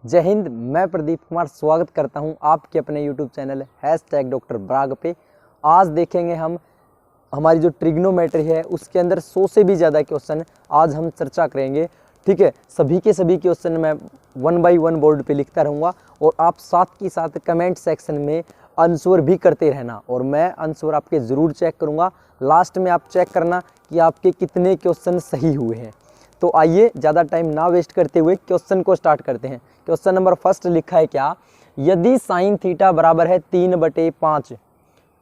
जय हिंद। मैं प्रदीप कुमार स्वागत करता हूं आपके अपने YouTube चैनल #डॉक्टर ब्राग पे। आज देखेंगे हम हमारी जो ट्रिग्नोमेट्री है उसके अंदर 100 से भी ज़्यादा क्वेश्चन आज हम चर्चा करेंगे। ठीक है, सभी के सभी क्वेश्चन मैं 1 बाय 1 बोर्ड पे लिखता रहूँगा और आप साथ के साथ कमेंट सेक्शन में आंसर भी करते रहना और मैं आंसर आपके ज़रूर चेक करूँगा। लास्ट में आप चेक करना कि आपके कितने क्वेश्चन सही हुए हैं। तो आइए ज़्यादा टाइम ना वेस्ट करते हुए क्वेश्चन को स्टार्ट करते हैं। क्वेश्चन नंबर फर्स्ट लिखा है क्या, यदि साइन थीटा बराबर है 3/5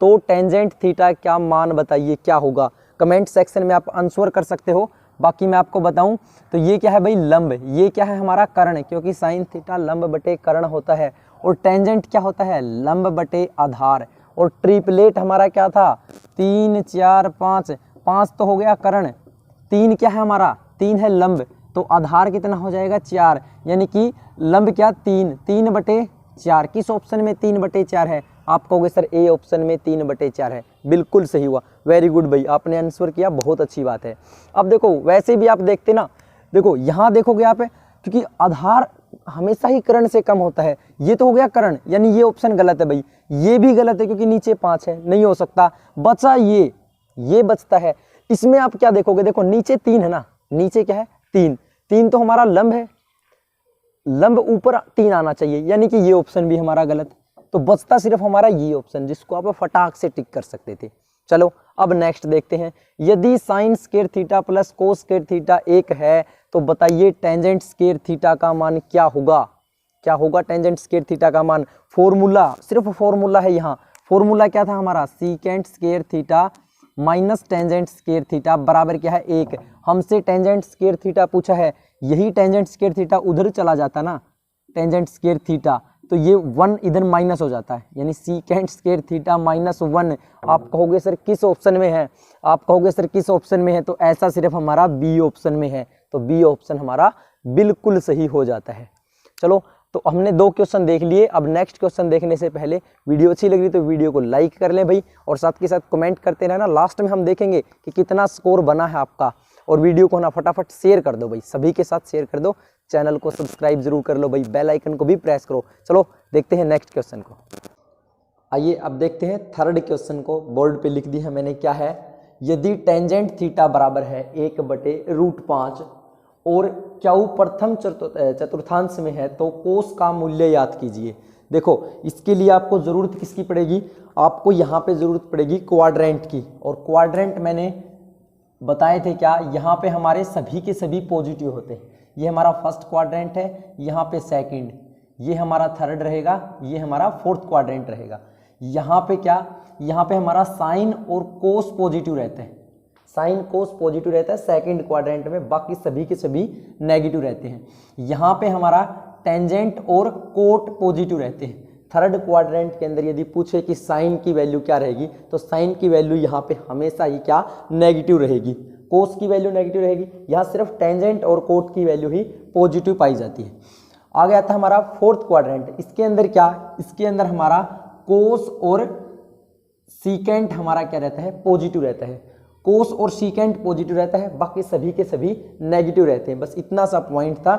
तो टेंजेंट थीटा क्या मान बताइए क्या होगा। कमेंट सेक्शन में आप आंसर कर सकते हो। बाकी मैं आपको बताऊं तो ये क्या है भाई, लंब। ये क्या है हमारा कर्ण, क्योंकि साइन थीटा लंब बटे कर्ण होता है और टेंजेंट क्या होता है, लंब बटे आधार। और ट्रिपलेट हमारा क्या था, 3 4 5। 5 तो हो गया कर्ण, 3 क्या है हमारा, 3 है लंब, तो आधार कितना हो जाएगा 4। यानी कि लंब क्या 3/4। किस ऑप्शन में 3/4 है, आप कहोगे सर ए ऑप्शन में 3/4 है। बिल्कुल सही हुआ, वेरी गुड भाई, आपने आंसर किया, बहुत अच्छी बात है। अब देखो वैसे भी आप देखते ना, देखो यहाँ देखोगे आप, क्योंकि आधार हमेशा ही कर्ण से कम होता है। ये तो हो गया कर्ण, यानी ये ऑप्शन गलत है भाई। ये भी गलत है क्योंकि नीचे 5 है, नहीं हो सकता। बचा ये बचता है। इसमें आप क्या देखोगे, देखो नीचे 3 है ना, नीचे क्या है 3 तो हमारा लंब है, लंब ऊपर 3 आना चाहिए, यानी कि ये ऑप्शन भी हमारा गलत। तो बचता सिर्फ हमारा ये ऑप्शन, जिसको आप फटाक से टिक कर सकते थे। चलो अब नेक्स्ट देखते हैं, यदि sine square theta plus cos square theta 1 है तो बताइए टेंजेंट स्क्वायर थीटा का मान क्या होगा। क्या होगा टेंजेंट स्क्वायर थीटा का मान। फॉर्मूला, सिर्फ फॉर्मूला है यहाँ। फॉर्मूला क्या था हमारा, secant square theta minus tangent square theta बराबर क्या है 1। हमसे टेंजेंट स्क्वायर थीटा पूछा है, यही टेंजेंट स्क्वायर थीटा उधर चला जाता ना, टेंजेंट स्क्वायर थीटा, तो ये 1 इधर माइनस हो जाता है, यानी सीकेंट स्क्वायर थीटा -1। आप कहोगे सर किस ऑप्शन में है, आप कहोगे सर किस ऑप्शन में है, तो ऐसा सिर्फ हमारा बी ऑप्शन में है। तो बी ऑप्शन हमारा बिल्कुल सही हो जाता है। चलो तो हमने 2 क्वेश्चन देख लिए। अब नेक्स्ट क्वेश्चन देखने से पहले वीडियो अच्छी लगी तो वीडियो को लाइक कर लें भाई, और साथ के साथ कमेंट करते रहना। लास्ट में हम देखेंगे कि कितना स्कोर बना है आपका, और वीडियो को ना फटाफट शेयर कर दो भाई, सभी के साथ शेयर कर दो। चैनल को सब्सक्राइब जरूर कर लो भाई, बेल आइकन को भी प्रेस करो। चलो देखते हैं नेक्स्ट क्वेश्चन को। आइए अब देखते हैं थर्ड क्वेश्चन को। बोर्ड पे लिख दी है मैंने, क्या है, यदि टेंजेंट थीटा बराबर है 1/√5 और क्यू प्रथम चतुर्थांश में है तो कोस का मूल्य याद कीजिए। देखो इसके लिए आपको जरूरत किसकी पड़ेगी, आपको यहाँ पे जरूरत पड़ेगी क्वाड्रेंट की। और क्वाड्रेंट मैंने बताए थे क्या, यहाँ पे हमारे सभी के सभी पॉजिटिव होते हैं। ये हमारा फर्स्ट क्वाड्रेंट है, यहाँ पे सेकंड, ये हमारा थर्ड रहेगा, ये हमारा फोर्थ क्वाड्रेंट रहेगा। यहाँ पे क्या, यहाँ पे हमारा साइन और कोस पॉजिटिव रहते हैं, साइन कोस पॉजिटिव रहता है सेकंड क्वाड्रेंट में, बाकी सभी के सभी नेगेटिव रहते हैं। यहाँ पे हमारा टेंजेंट और कोट पॉजिटिव रहते हैं। थर्ड क्वाड्रेंट के अंदर यदि पूछे कि साइन की वैल्यू क्या रहेगी, तो साइन की वैल्यू यहाँ पे हमेशा ही क्या, नेगेटिव रहेगी। कोस की वैल्यू नेगेटिव रहेगी, यहाँ सिर्फ टेंजेंट और कोट की वैल्यू ही पॉजिटिव पाई जाती है। आ गया था हमारा फोर्थ क्वाड्रेंट, इसके अंदर क्या, इसके अंदर हमारा कोस और सीकेंट हमारा क्या रहता है, पॉजिटिव रहता है। कोस और सीकेंट पॉजिटिव रहता है, बाकी सभी के सभी नेगेटिव रहते हैं। बस इतना सा पॉइंट था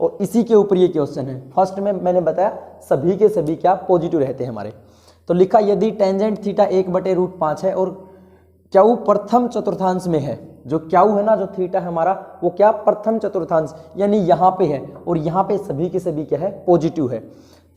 और इसी के ऊपर ये क्वेश्चन है। फर्स्ट में मैंने बताया सभी के सभी क्या पॉजिटिव रहते हैं हमारे। तो लिखा यदि टेंजेंट थीटा 1/√5 है और क्यू प्रथम चतुर्थांश में है, जो क्यू है ना, जो थीटा है हमारा, वो क्या प्रथम चतुर्थांश यानी यहाँ पे है, और यहाँ पे सभी के सभी क्या है, पॉजिटिव है।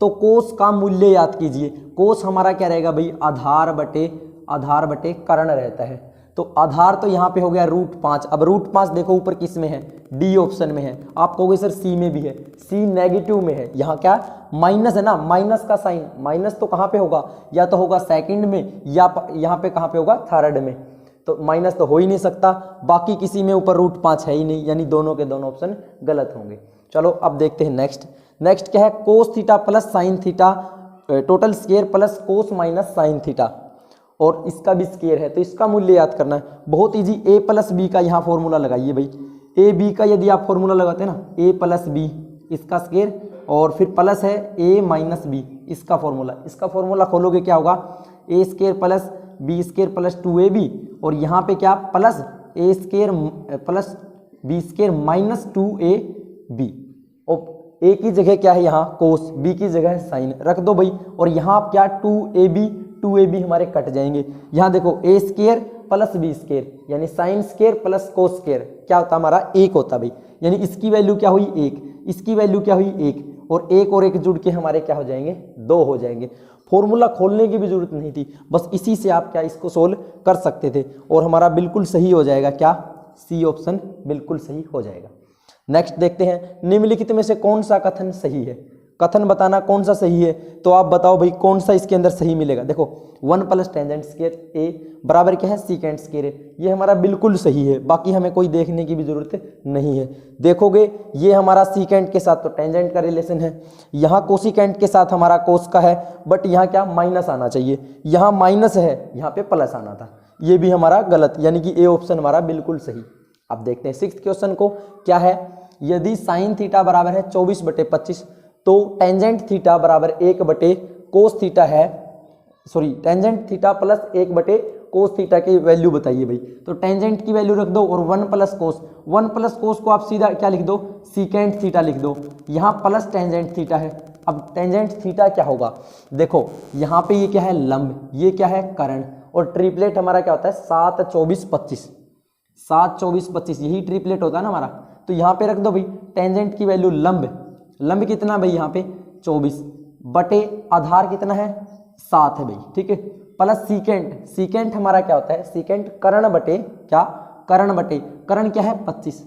तो कोस का मूल्य याद कीजिए। कोस हमारा क्या रहेगा भाई, आधार बटे कर्ण रहता है। तो आधार तो यहाँ पे हो गया √5। अब √5 देखो ऊपर किस में है, डी ऑप्शन में है। आप कहोगे सर सी में भी है, सी नेगेटिव में है। यहाँ क्या माइनस है ना, माइनस का साइन, माइनस तो कहाँ पे होगा, या तो होगा सेकंड में या यहाँ पे कहाँ पे होगा, थर्ड में। तो माइनस तो हो ही नहीं सकता, बाकी किसी में ऊपर √5 है ही नहीं, यानी दोनों के दोनों ऑप्शन गलत होंगे। चलो अब देखते हैं नेक्स्ट क्या है, cos theta plus sine theta total square plus cos minus sine theta, और इसका भी स्क्वायर है, तो इसका मूल्य याद करना है। बहुत इजी, a + b का यहाँ फॉर्मूला लगाइए भाई। a b का यदि आप फॉर्मूला लगाते हैं ना, a + b इसका स्क्वायर, और फिर प्लस है a - b इसका फॉर्मूला खोलोगे क्या होगा, a² + b² + 2ab, और यहाँ पे क्या प्लस a² + b² - 2ab। और ए की जगह क्या है यहाँ कोस, बी की जगह है साइन, रख दो भाई। और यहाँ आप क्या 2ab हमारे कट जाएंगे। यहाँ देखो ए स्क्वायर प्लस बी स्क्वायर यानी sine square plus cos square क्या होता है हमारा 1 होता भाई। यानी इसकी वैल्यू क्या हुई 1, इसकी वैल्यू क्या हुई 1, और 1 और 1 जुड़ के हमारे क्या हो जाएंगे 2 हो जाएंगे। फॉर्मूला खोलने की भी जरूरत नहीं थी, बस इसी से आप क्या इसको सोल्व कर सकते थे और हमारा बिल्कुल सही हो जाएगा क्या, सी ऑप्शन बिल्कुल सही हो जाएगा। नेक्स्ट देखते हैं निम्नलिखित में से कौन सा कथन सही है। कथन बताना कौन सा सही है, तो आप बताओ भाई कौन सा इसके अंदर सही मिलेगा। देखो 1 प्लस टेंजेंट स्क्वायर ए बराबर क्या है सीकेंट स्क्वायर है, ये हमारा बिल्कुल सही है, बाकी हमें कोई देखने की भी जरूरत नहीं है। देखोगे ये हमारा सीकेंट के साथ तो टेंजेंट का रिलेशन है, यहाँ कोसिकेंट के साथ हमारा कोस का है, बट यहाँ क्या माइनस आना चाहिए, यहाँ माइनस है, यहाँ पे प्लस आना था, ये भी हमारा गलत, यानी कि ए ऑप्शन हमारा बिल्कुल सही। अब देखते हैं 6th क्वेश्चन को क्या है। यदि साइन थीटा बराबर है 24/25 तो टेंजेंट थीटा बराबर 1 कोस थीटा है, sorry tangent theta plus 1 cos theta की वैल्यू बताइए भाई। तो टेंजेंट की वैल्यू रख दो और 1 प्लस कोस को आप सीधा क्या लिख दो सीकेंट थीटा लिख दो, यहाँ प्लस टेंजेंट थीटा है। अब टेंजेंट थीटा क्या होगा, देखो यहाँ पे ये क्या है लंब, ये क्या है कर्ण, और ट्रिपलेट हमारा क्या होता है 7 24 25, 7 24 25 यही ट्रिपलेट होता है ना हमारा। तो यहाँ पे रख दो भाई टेंजेंट की वैल्यू लंब कितना भाई यहाँ पे 24 बटे आधार कितना है 7 है भाई, ठीक है, प्लस सीकेंट हमारा क्या होता है सीकेंट कर्ण बटे क्या कर्ण क्या है 25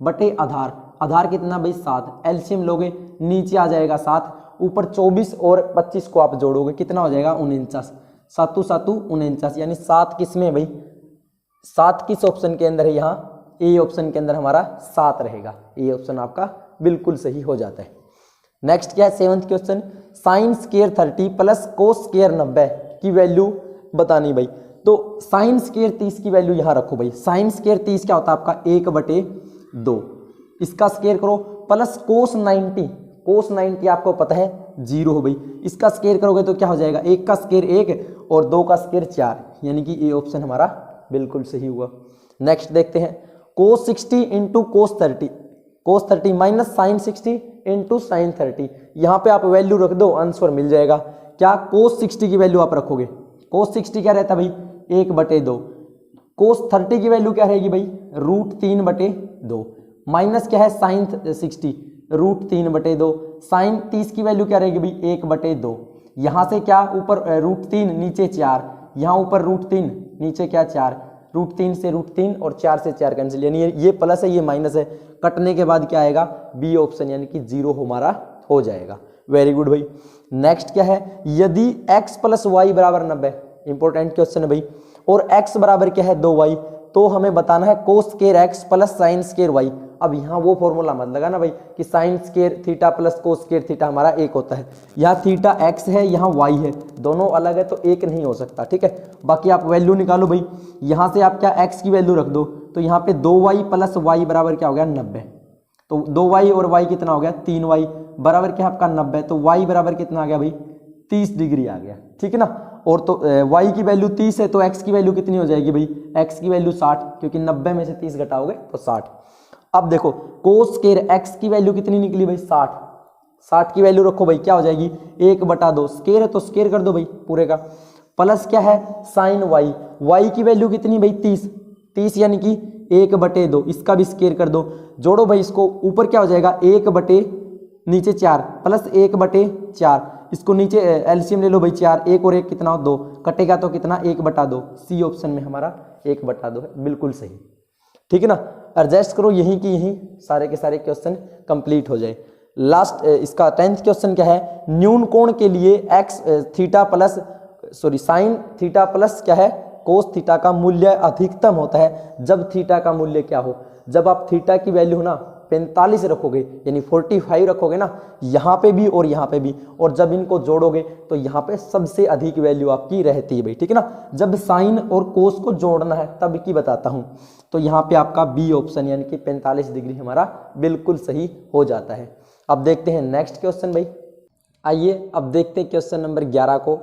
बटे आधार कितना भाई 7, एलसीएम लोगे नीचे आ जाएगा 7, ऊपर 24 और 25 को आप जोड़ोगे कितना हो जाएगा 49, 7 7 49, यानी 7 किस में भाई 7 किस ऑप्शन के अंदर है, यहाँ ए ऑप्शन के अंदर हमारा 7 रहेगा, ए ऑप्शन आपका बिल्कुल सही हो जाता है। नेक्स्ट क्या है 7th question, sine square 30 plus cos square 90 की वैल्यू बतानी भाई। तो साइन स्क्वायर 30 की वैल्यू यहाँ रखो भाई, साइन स्क्वायर 30 क्या होता है आपका 1/2, इसका स्क्वायर करो, प्लस कोस 90 आपको पता है 0 हो भाई, इसका स्क्वायर करोगे तो क्या हो जाएगा 1 का स्क्वायर 1 और 2 का स्क्वायर 4, यानी कि ए ऑप्शन हमारा बिल्कुल सही हुआ। नेक्स्ट देखते हैं cos 60 into cos 30 minus sine 60 into sine 30, यहाँ पे आप वैल्यू रख दो आंसर मिल जाएगा। क्या cos 60 की वैल्यू आप रखोगे, cos 60 क्या रहता है भाई 1/2, cos 30 की वैल्यू क्या रहेगी भाई √3/2, माइनस क्या है साइन 60 √3/2, साइन 30 की वैल्यू क्या रहेगी भाई 1/2, यहाँ से क्या ऊपर √3 नीचे 4, यहाँ ऊपर √3 नीचे क्या 4, √3 से √3 और 4 से 4 कैंसिल, यानी ये प्लस है ये माइनस है, कटने के बाद क्या आएगा बी ऑप्शन यानी कि 0 हमारा हो जाएगा। वेरी गुड भाई। नेक्स्ट क्या है, यदि x प्लस वाई बराबर 90, इंपॉर्टेंट क्वेश्चन है भाई, और x बराबर क्या है 2y, तो हमें बताना है cos square x plus sine square y। अब यहाँ वो फॉर्मूला मत लगा ना भाई कि sine square theta plus cos square theta हमारा 1 होता है, यहाँ थीटा x है यहाँ y है, दोनों अलग है तो 1 नहीं हो सकता, ठीक है। बाकी आप वैल्यू निकालो भाई, यहाँ से आप क्या x की वैल्यू रख दो, तो यहाँ पे 2y प्लस y बराबर क्या हो गया 90, तो 2y और y कितना हो गया 3y बराबर क्या आपका 90, तो y बराबर कितना आ गया भाई 30 डिग्री आ गया, ठीक है ना। और तो y की वैल्यू 30 है तो x की वैल्यू कितनी हो जाएगी भाई, x की वैल्यू 60, क्योंकि 90 में से 30 घटाओगे तो 60। अब देखो कोस स्क्वायर x की वैल्यू कितनी निकली भाई 60 की वैल्यू रखो भाई क्या हो जाएगी 1/2, स्क्वायर है तो स्क्वायर कर दो भाई पूरे का, प्लस क्या है साइन y की वैल्यू कितनी भाई 30 यानी कि 1/2, इसका भी स्क्वायर कर दो, जोड़ो भाई इसको, ऊपर क्या हो जाएगा 1 नीचे 4 प्लस 1/4, इसको नीचे एलसीएम ले लो भाई 4, 1 और 1 कितना हो 2, कटेगा तो कितना 1/2, सी ऑप्शन में हमारा 1/2 है, बिल्कुल सही, ठीक है ना। एडजस्ट करो यहीं की यहीं सारे के सारे क्वेश्चन कंप्लीट हो जाए। लास्ट इसका 10th क्वेश्चन क्या है, न्यून कोण के लिए साइन थीटा प्लस क्या है कोस थीटा का मूल्य अधिकतम होता है जब थीटा का मूल्य क्या हो, जब आप थीटा की वैल्यू ना 45 रखोगे यानी 45 रखोगे ना यहाँ पे भी और यहाँ पे भी, और जब इनको जोड़ोगे तो यहाँ पे सबसे अधिक वैल्यू आपकी रहती है भाई, ठीक है ना। जब साइन और कोस को जोड़ना है तब की बताता हूँ, तो यहाँ पे आपका बी ऑप्शन यानी कि 45 डिग्री हमारा बिल्कुल सही हो जाता है। अब देखते हैं नेक्स्ट क्वेश्चन भाई, आइए अब देखते हैं क्वेश्चन नंबर 11 को।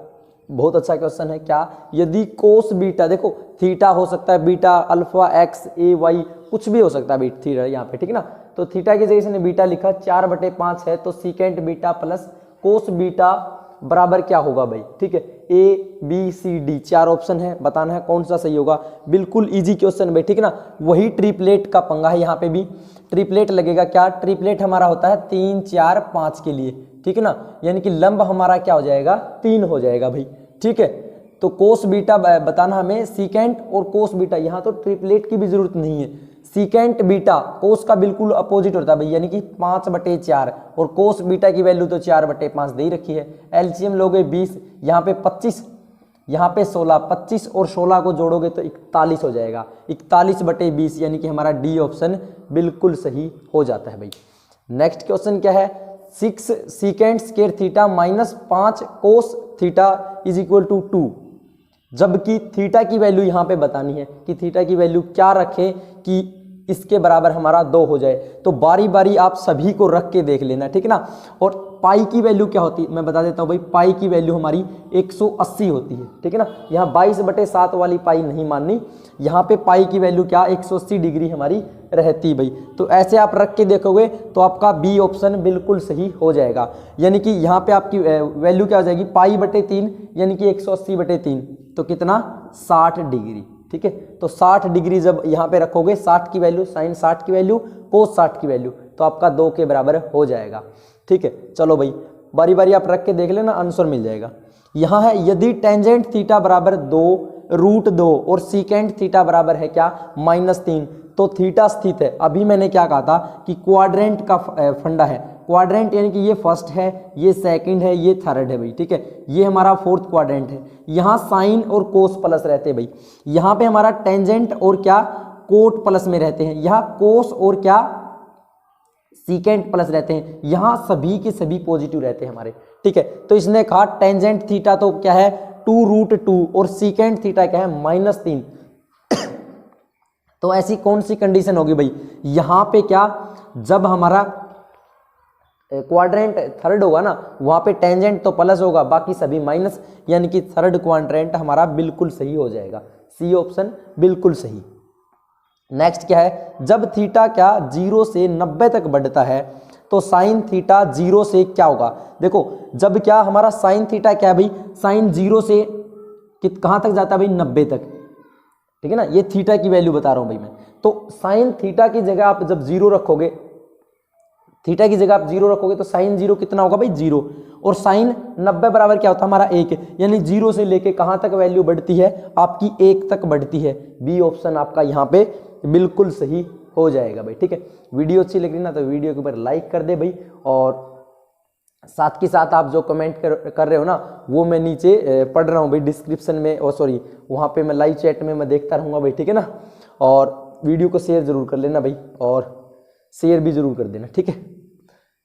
बहुत अच्छा क्वेश्चन है, क्या यदि कोस बीटा, देखो थीटा हो सकता है बीटा अल्फा एक्स ए वाई कुछ भी हो सकता है थीटा यहाँ पे, ठीक है ना। तो थीटा की जगह इसने बीटा लिखा, 4/5 है, तो secant beta plus cos beta बराबर क्या होगा भाई, ठीक है, A B C D 4 option है, बताना है कौन सा सही होगा। बिल्कुल इजी क्वेश्चन भाई, ठीक है ना। वही ट्रिपलेट का पंगा है, यहाँ पे भी ट्रिपलेट लगेगा। क्या ट्रिपलेट हमारा होता है 3 4 5 के लिए, ठीक है ना, यानी कि लंब हमारा क्या हो जाएगा 3 हो जाएगा भाई, ठीक है। तो कोस बीटा बताना हमें, सीकेंट और कोस बीटा, यहाँ तो ट्रिपलेट की भी जरूरत नहीं है। सीकेंट बीटा कोस का बिल्कुल अपोजिट होता है भाई, यानी कि 5/4, और कोस बीटा की वैल्यू तो 4/5 दे ही रखी है। एलसीएम लोगे 20, यहाँ पे 25, यहाँ पे 16, 25 और 16 को जोड़ोगे तो 41 हो जाएगा, 41/20, यानी कि हमारा डी ऑप्शन बिल्कुल सही हो जाता है भाई। नेक्स्ट क्वेश्चन क्या है, 6 secant square theta minus 5 cos theta is equal to 2, जबकि थीटा की वैल्यू यहाँ पे बतानी है कि थीटा की वैल्यू क्या रखें कि इसके बराबर हमारा 2 हो जाए। तो बारी बारी आप सभी को रख के देख लेना, ठीक है ना। और पाई की वैल्यू क्या होती है मैं बता देता हूँ भाई, पाई की वैल्यू हमारी 180 होती है, ठीक है ना। यहाँ 22/7 वाली पाई नहीं माननी, यहाँ पे पाई की वैल्यू क्या 180 डिग्री हमारी रहती भाई। तो ऐसे आप रख के देखोगे तो आपका बी ऑप्शन बिल्कुल सही हो जाएगा, यानी कि यहाँ पे आपकी वैल्यू क्या हो जाएगी पाई/3, यानी कि 180/3, तो कितना 60 डिग्री, ठीक है। तो 60 डिग्री जब यहाँ पे रखोगे, 60 की वैल्यू, साइन 60 की वैल्यू, कोस 60 की वैल्यू, तो आपका 2 के बराबर हो जाएगा, ठीक है। चलो भाई बारी बारी आप रख के देख लेना, आंसर मिल जाएगा। यहाँ है यदि टेंजेंट थीटा बराबर 2√2 और सीकेंट थीटा बराबर है क्या -3, तो थीटा स्थित है। अभी मैंने क्या कहा था कि क्वाड्रेंट का फंडा है, क्वाड्रेंट यानी कि ये फर्स्ट है, ये सेकंड है, ये थर्ड है भाई, ठीक है, ये हमारा फोर्थ क्वाड्रेंट है। यहाँ साइन और कोस प्लस रहते हैं भाई, यहाँ पे हमारा टेंजेंट और क्या कोट प्लस में रहते हैं, यहाँ कोस और क्या सीकेंट प्लस रहते हैं, यहाँ सभी के सभी पॉजिटिव रहते हैं हमारे, ठीक है। तो इसने कहा टेंजेंट थीटा तो क्या है 2√2 और सीकेंट थीटा क्या है -3। तो ऐसी कौन सी कंडीशन होगी भाई, यहाँ पे क्या जब हमारा क्वाड्रेंट थर्ड होगा ना, वहां पे टेंजेंट तो प्लस होगा, बाकी सभी माइनस, यानी कि थर्ड क्वाड्रेंट हमारा बिल्कुल सही हो जाएगा, सी ऑप्शन बिल्कुल सही। नेक्स्ट क्या है, जब थीटा क्या 0 से 90 तक बढ़ता है तो साइन थीटा 0 से क्या होगा। देखो जब क्या हमारा साइन थीटा क्या है भाई, साइन 0 से कहां तक जाता है भाई 90 तक, ठीक है ना। ये थीटा की वैल्यू बता रहा हूं भाई मैं। तो साइन थीटा की जगह आप जब 0 रखोगे, थीटा की जगह आप 0 रखोगे तो साइन 0 कितना होगा भाई 0, और साइन 90 बराबर क्या होता है हमारा 1, यानी 0 से लेके कहां तक वैल्यू बढ़ती है आपकी 1 तक बढ़ती है। बी ऑप्शन आपका यहाँ पे बिल्कुल सही हो जाएगा भाई, ठीक है। वीडियो अच्छी लग रही ना तो वीडियो के ऊपर लाइक कर दे भाई, और साथ के साथ आप जो कमेंट कर रहे हो ना वो मैं नीचे पढ़ रहा हूँ भाई डिस्क्रिप्शन में, और सॉरी वहाँ पे मैं लाइव चैट में मैं देखता रहूँगा भाई, ठीक है ना। और वीडियो को शेयर जरूर कर लेना भाई, और शेयर भी जरूर कर देना, ठीक है।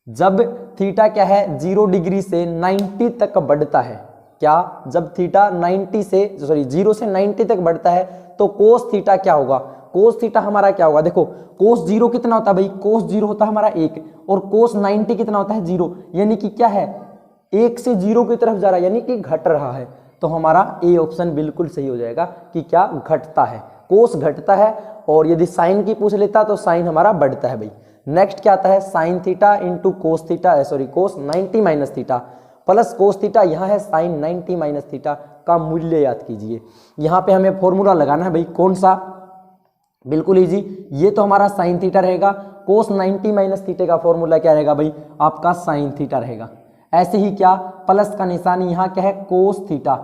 जब थीटा क्या है 0 डिग्री से 90 तक बढ़ता है, क्या जब थीटा 0 से 90 तक बढ़ता है तो कोस थीटा क्या होगा, कोस थीटा हमारा क्या होगा। देखो कोस 0 कितना होता है भाई, कोस 0 होता है हमारा 1, और कोस 90 कितना होता है 0, यानी कि क्या है 1 से 0 की तरफ जा रहा है, यानी कि घट रहा है। तो हमारा ए ऑप्शन बिल्कुल सही हो जाएगा कि क्या घटता है, कोस घटता है। और यदि साइन की पूछ लेता तो साइन हमारा बढ़ता है भाई। नेक्स्ट क्या आता है, sine theta into cos theta, sorry cos 90 minus theta plus cos theta, यहाँ है साइन 90 माइनस थीटा का मूल्य याद कीजिए। यहाँ पे हमें फॉर्मूला लगाना है भाई, कौन सा, बिल्कुल इजी, ये तो हमारा साइन थीटा रहेगा, कोस 90 माइनस थीटे का फॉर्मूला क्या रहेगा भाई आपका साइन थीटा रहेगा। ऐसे ही क्या प्लस का निशान यहाँ क्या है कोस थीटा,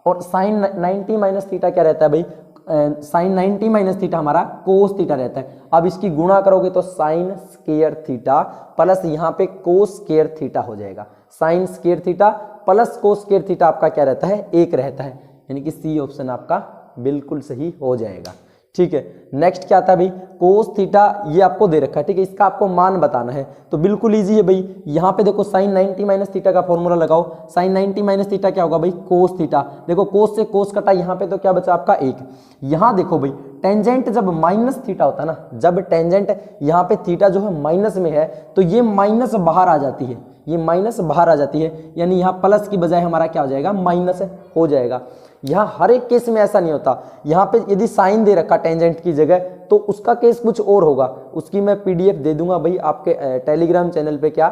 और साइन 90 माइनस थीटा क्या रहता है भाई, साइन 90 माइनस थीटा हमारा कोस थीटा रहता है। अब इसकी गुणा करोगे तो साइन स्क्वायर थीटा प्लस यहाँ पे कोस स्क्वायर थीटा हो जाएगा। Sine square theta plus cos square theta आपका क्या रहता है 1 रहता है, यानी कि सी ऑप्शन आपका बिल्कुल सही हो जाएगा, ठीक है। नेक्स्ट क्या आता है भाई, कोस थीटा ये आपको दे रखा है, ठीक है, इसका आपको मान बताना है। तो बिल्कुल इजी है भाई, यहाँ पे देखो साइन 90 माइनस थीटा का फॉर्मूला लगाओ, साइन 90 माइनस थीटा क्या होगा भाई कोस थीटा, देखो कोस से कोस कटा, यहाँ पे तो क्या बचा आपका 1। यहाँ देखो भाई टेंजेंट जब माइनस थीटा होता है ना, जब टेंजेंट यहाँ पे थीटा जो है माइनस में है तो ये माइनस बाहर आ जाती है, ये माइनस बाहर आ जाती है, यानी यहाँ प्लस की बजाय हमारा क्या हो जाएगा, माइनस हो जाएगा। यहाँ हर एक केस में ऐसा नहीं होता, यहाँ पे यदि साइन दे रखा टेंजेंट की जगह तो उसका केस कुछ और होगा, उसकी मैं पीडीएफ दे दूंगा भाई आपके टेलीग्राम चैनल पे। क्या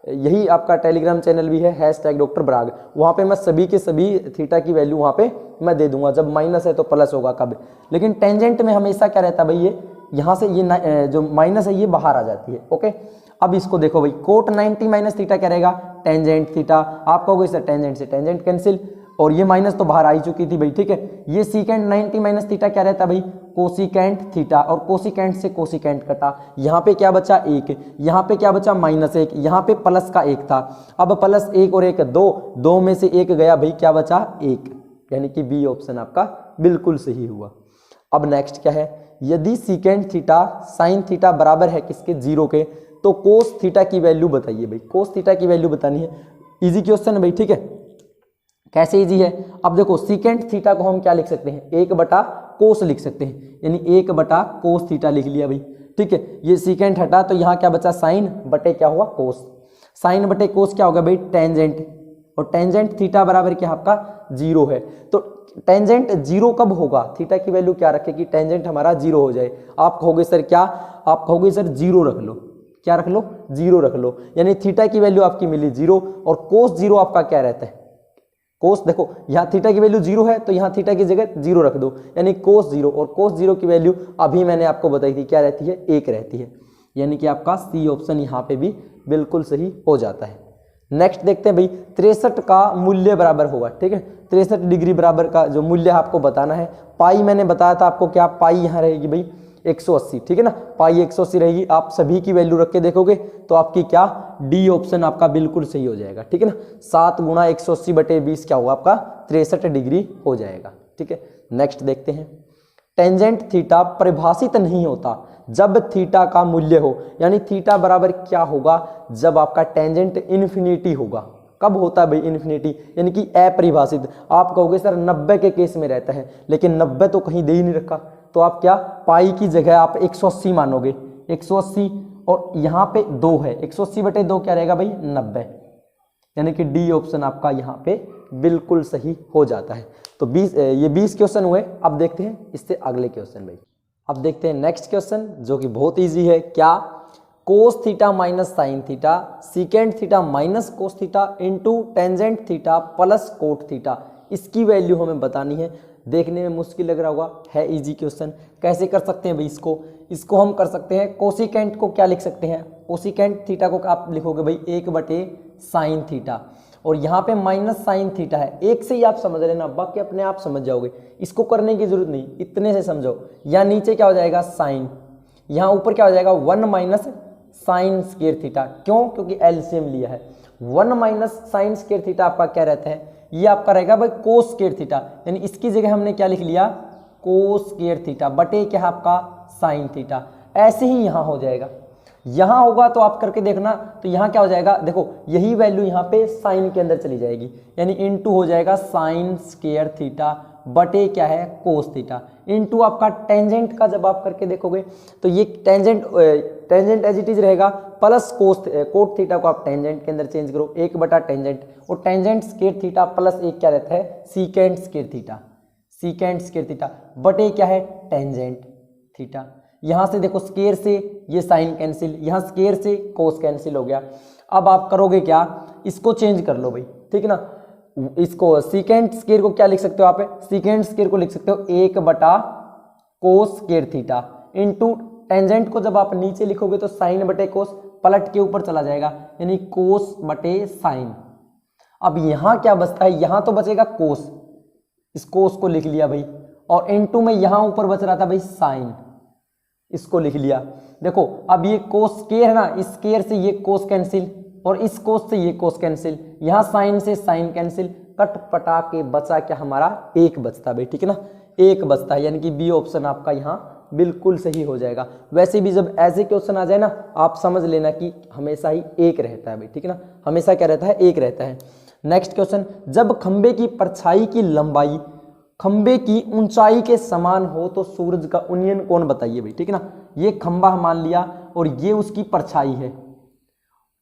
यही आपका टेलीग्राम चैनल भी है #डॉक्टर ब्राग, वहाँ पे मैं सभी के सभी थीटा की वैल्यू वहाँ पे मैं दे दूंगा, जब माइनस है तो प्लस होगा कब। लेकिन टेंजेंट में हमेशा क्या रहता है भाई, ये यहाँ से ये जो माइनस है ये बाहर आ जाती है। ओके, अब इसको देखो भाई, कोट 90 माइनस थीटा क्या रहेगा, टेंजेंट थीटा। आप कहोगे सर टेंजेंट से टेंजेंट कैंसिल, और ये माइनस तो बाहर आ ही चुकी थी भाई, ठीक है। ये सीकेंट 90 माइनस थीटा क्या रहता है भाई, कोसिकेंट थीटा, और कोसिकेंट से कोसिकेंट कटा, यहाँ पे क्या बचा 1, यहाँ पे क्या बचा -1, यहाँ पे प्लस का 1 था। अब प्लस 1 और 1 2, 2 में से 1 गया भाई, क्या बचा 1, यानी कि बी ऑप्शन आपका बिल्कुल सही हुआ। अब नेक्स्ट क्या है, यदि सीकेंट थीटा साइन थीटा बराबर है किसके, 0 के, तो कोस थीटा की वैल्यू बताइए भाई, कोस थीटा की वैल्यू बतानी है। इजी क्वेश्चन है भाई, ठीक है। कैसे इजी है, अब देखो सीकेंट थीटा को हम क्या लिख सकते हैं, 1 कोस लिख सकते हैं, यानी 1 कोस थीटा लिख लिया भाई, ठीक है। ये सीकेंट हटा तो यहाँ क्या बचा, साइन बटे क्या हुआ, कोस। साइन बटे कोस क्या होगा भाई, टेंजेंट, और टेंजेंट थीटा बराबर क्या आपका 0 है। तो टेंजेंट 0 कब होगा, थीटा की वैल्यू क्या रखे कि टेंजेंट हमारा 0 हो जाए। आप कहोगे सर क्या, आप कहोगे सर 0 रख लो, क्या रख लो, 0 रख लो, यानी थीटा की वैल्यू आपकी मिली 0, और कोस 0 आपका क्या रहता है, कोस। देखो यहाँ थीटा की वैल्यू 0 है तो यहाँ थीटा की जगह 0 रख दो, यानी कोस 0, और कोस 0 की वैल्यू अभी मैंने आपको बताई थी क्या रहती है, 1 रहती है, यानी कि आपका सी ऑप्शन यहाँ पे भी बिल्कुल सही हो जाता है। नेक्स्ट देखते हैं भाई, 63 का मूल्य बराबर होगा, ठीक है। 63 डिग्री बराबर का जो मूल्य आपको बताना है, पाई मैंने बताया था आपको, क्या पाई यहाँ रहेगी भाई 180, ठीक है ना, पाई 180 रहेगी। आप सभी की वैल्यू रख के देखोगे तो आपकी क्या, डी ऑप्शन आपका बिल्कुल सही हो जाएगा, ठीक है ना। 7 गुणा 180 बटे 20 क्या होगा आपका, 63 डिग्री हो जाएगा, ठीक है। नेक्स्ट देखते हैं, टेंजेंट थीटा परिभाषित नहीं होता जब थीटा का मूल्य हो, यानी थीटा बराबर क्या होगा, जब आपका टेंजेंट इन्फिनिटी होगा। कब होता है भाई इन्फिनिटी, यानी कि अपरिभाषित। आप कहोगे सर 90 के केस में रहता है, लेकिन 90 तो कहीं दे ही नहीं रखा, तो आप क्या, पाई की जगह आप 180 मानोगे, 180, और यहाँ पे 2 है, 180 बटे 2 क्या रहेगा भाई 90, यानी कि डी ऑप्शन आपका यहाँ पे बिल्कुल सही हो जाता है। तो 20 क्वेश्चन हुए। अब देखते हैं इससे अगले क्वेश्चन भाई। अब देखते हैं नेक्स्ट क्वेश्चन जो कि बहुत इजी है। क्या, cos theta minus sine theta secant theta minus cos theta into tangent theta plus cot theta, इसकी वैल्यू हमें बतानी है। देखने में मुश्किल लग रहा होगा, है इजी क्वेश्चन। कैसे कर सकते हैं भाई इसको हम कर सकते हैं, कोसिकेंट को क्या लिख सकते हैं, कोसिकेंट थीटा को आप लिखोगे भाई 1/sin थीटा, और यहाँ पे माइनस साइन थीटा है। एक से ही आप समझ लेना, बाकी अपने आप समझ जाओगे, इसको करने की जरूरत नहीं, इतने से समझो। यहाँ नीचे क्या हो जाएगा साइन, यहाँ ऊपर क्या हो जाएगा 1 माइनस साइन स्क्वायर थीटा। क्यों, क्योंकि एलसीएम लिया है। 1 माइनस साइन स्क्वायर थीटा आपका क्या रहता है, ये आपका रहेगा भाई कोस स्क्वायर थीटा, यानी इसकी जगह हमने क्या लिख लिया, कोस स्क्वायर थीटा बटे क्या आपका साइन थीटा। ऐसे ही यहाँ हो जाएगा, यहाँ होगा तो आप करके देखना, तो यहाँ क्या हो जाएगा, देखो यही वैल्यू यहाँ पे साइन के अंदर चली जाएगी, यानी इनटू हो जाएगा साइन स्क्वायर थीटा बटे क्या है कोस थीटा, इनटू आपका टेंजेंट का जब आप करके देखोगे तो ये टेंजेंट एज इट इज रहेगा, प्लस कोट थीटा को आप टेंजेंट के अंदर चेंज करो 1/टेंजेंट, और टेंजेंट स्क्वायर थीटा प्लस 1 क्या रहता है सीकेंट स्क्वायर थीटा बटे क्या है टेंजेंट थीटा। यहाँ से देखो स्क्वायर से ये साइन कैंसिल, यहाँ स्क्वायर से कोस कैंसिल हो गया। अब आप करोगे क्या, इसको चेंज कर लो भाई, ठीक है ना। इसको सीकेंट स्क्वायर को क्या लिख सकते हो आप, सीकेंट स्क्वायर को लिख सकते हो 1/कोस स्क्वायर थीटा इनटू टेंजेंट को जब आप नीचे लिखोगे तो साइन बटे कोस पलट के ऊपर चला जाएगा, यानी कोस बटे साइन। अब यहाँ क्या बचता है, यहाँ तो बचेगा कोस, इस कोस को लिख लिया भाई, और इनटू में यहाँ ऊपर बच रहा था भाई साइन, इसको लिख लिया। देखो अब ये कोस स्क्वायर है ना, इस स्क्वायर से ये कोस कैंसिल, और इस कोस से ये कोस कैंसिल, यहाँ साइन से साइन कैंसिल, कट पटा के बचा क्या हमारा 1 बचता भाई, ठीक है ना, 1 बचता है, यानी कि बी ऑप्शन आपका यहाँ बिल्कुल सही हो जाएगा। वैसे भी जब ऐसे क्वेश्चन आ जाए ना, आप समझ लेना कि हमेशा ही 1 रहता है भाई, ठीक है ना, हमेशा क्या रहता है 1 रहता है। नेक्स्ट क्वेश्चन, जब खंबे की परछाई की लंबाई खंबे की ऊंचाई के समान हो तो सूरज का उन्नयन कोण बताइए भाई, ठीक है ना। ये खंबा मान लिया और ये उसकी परछाई है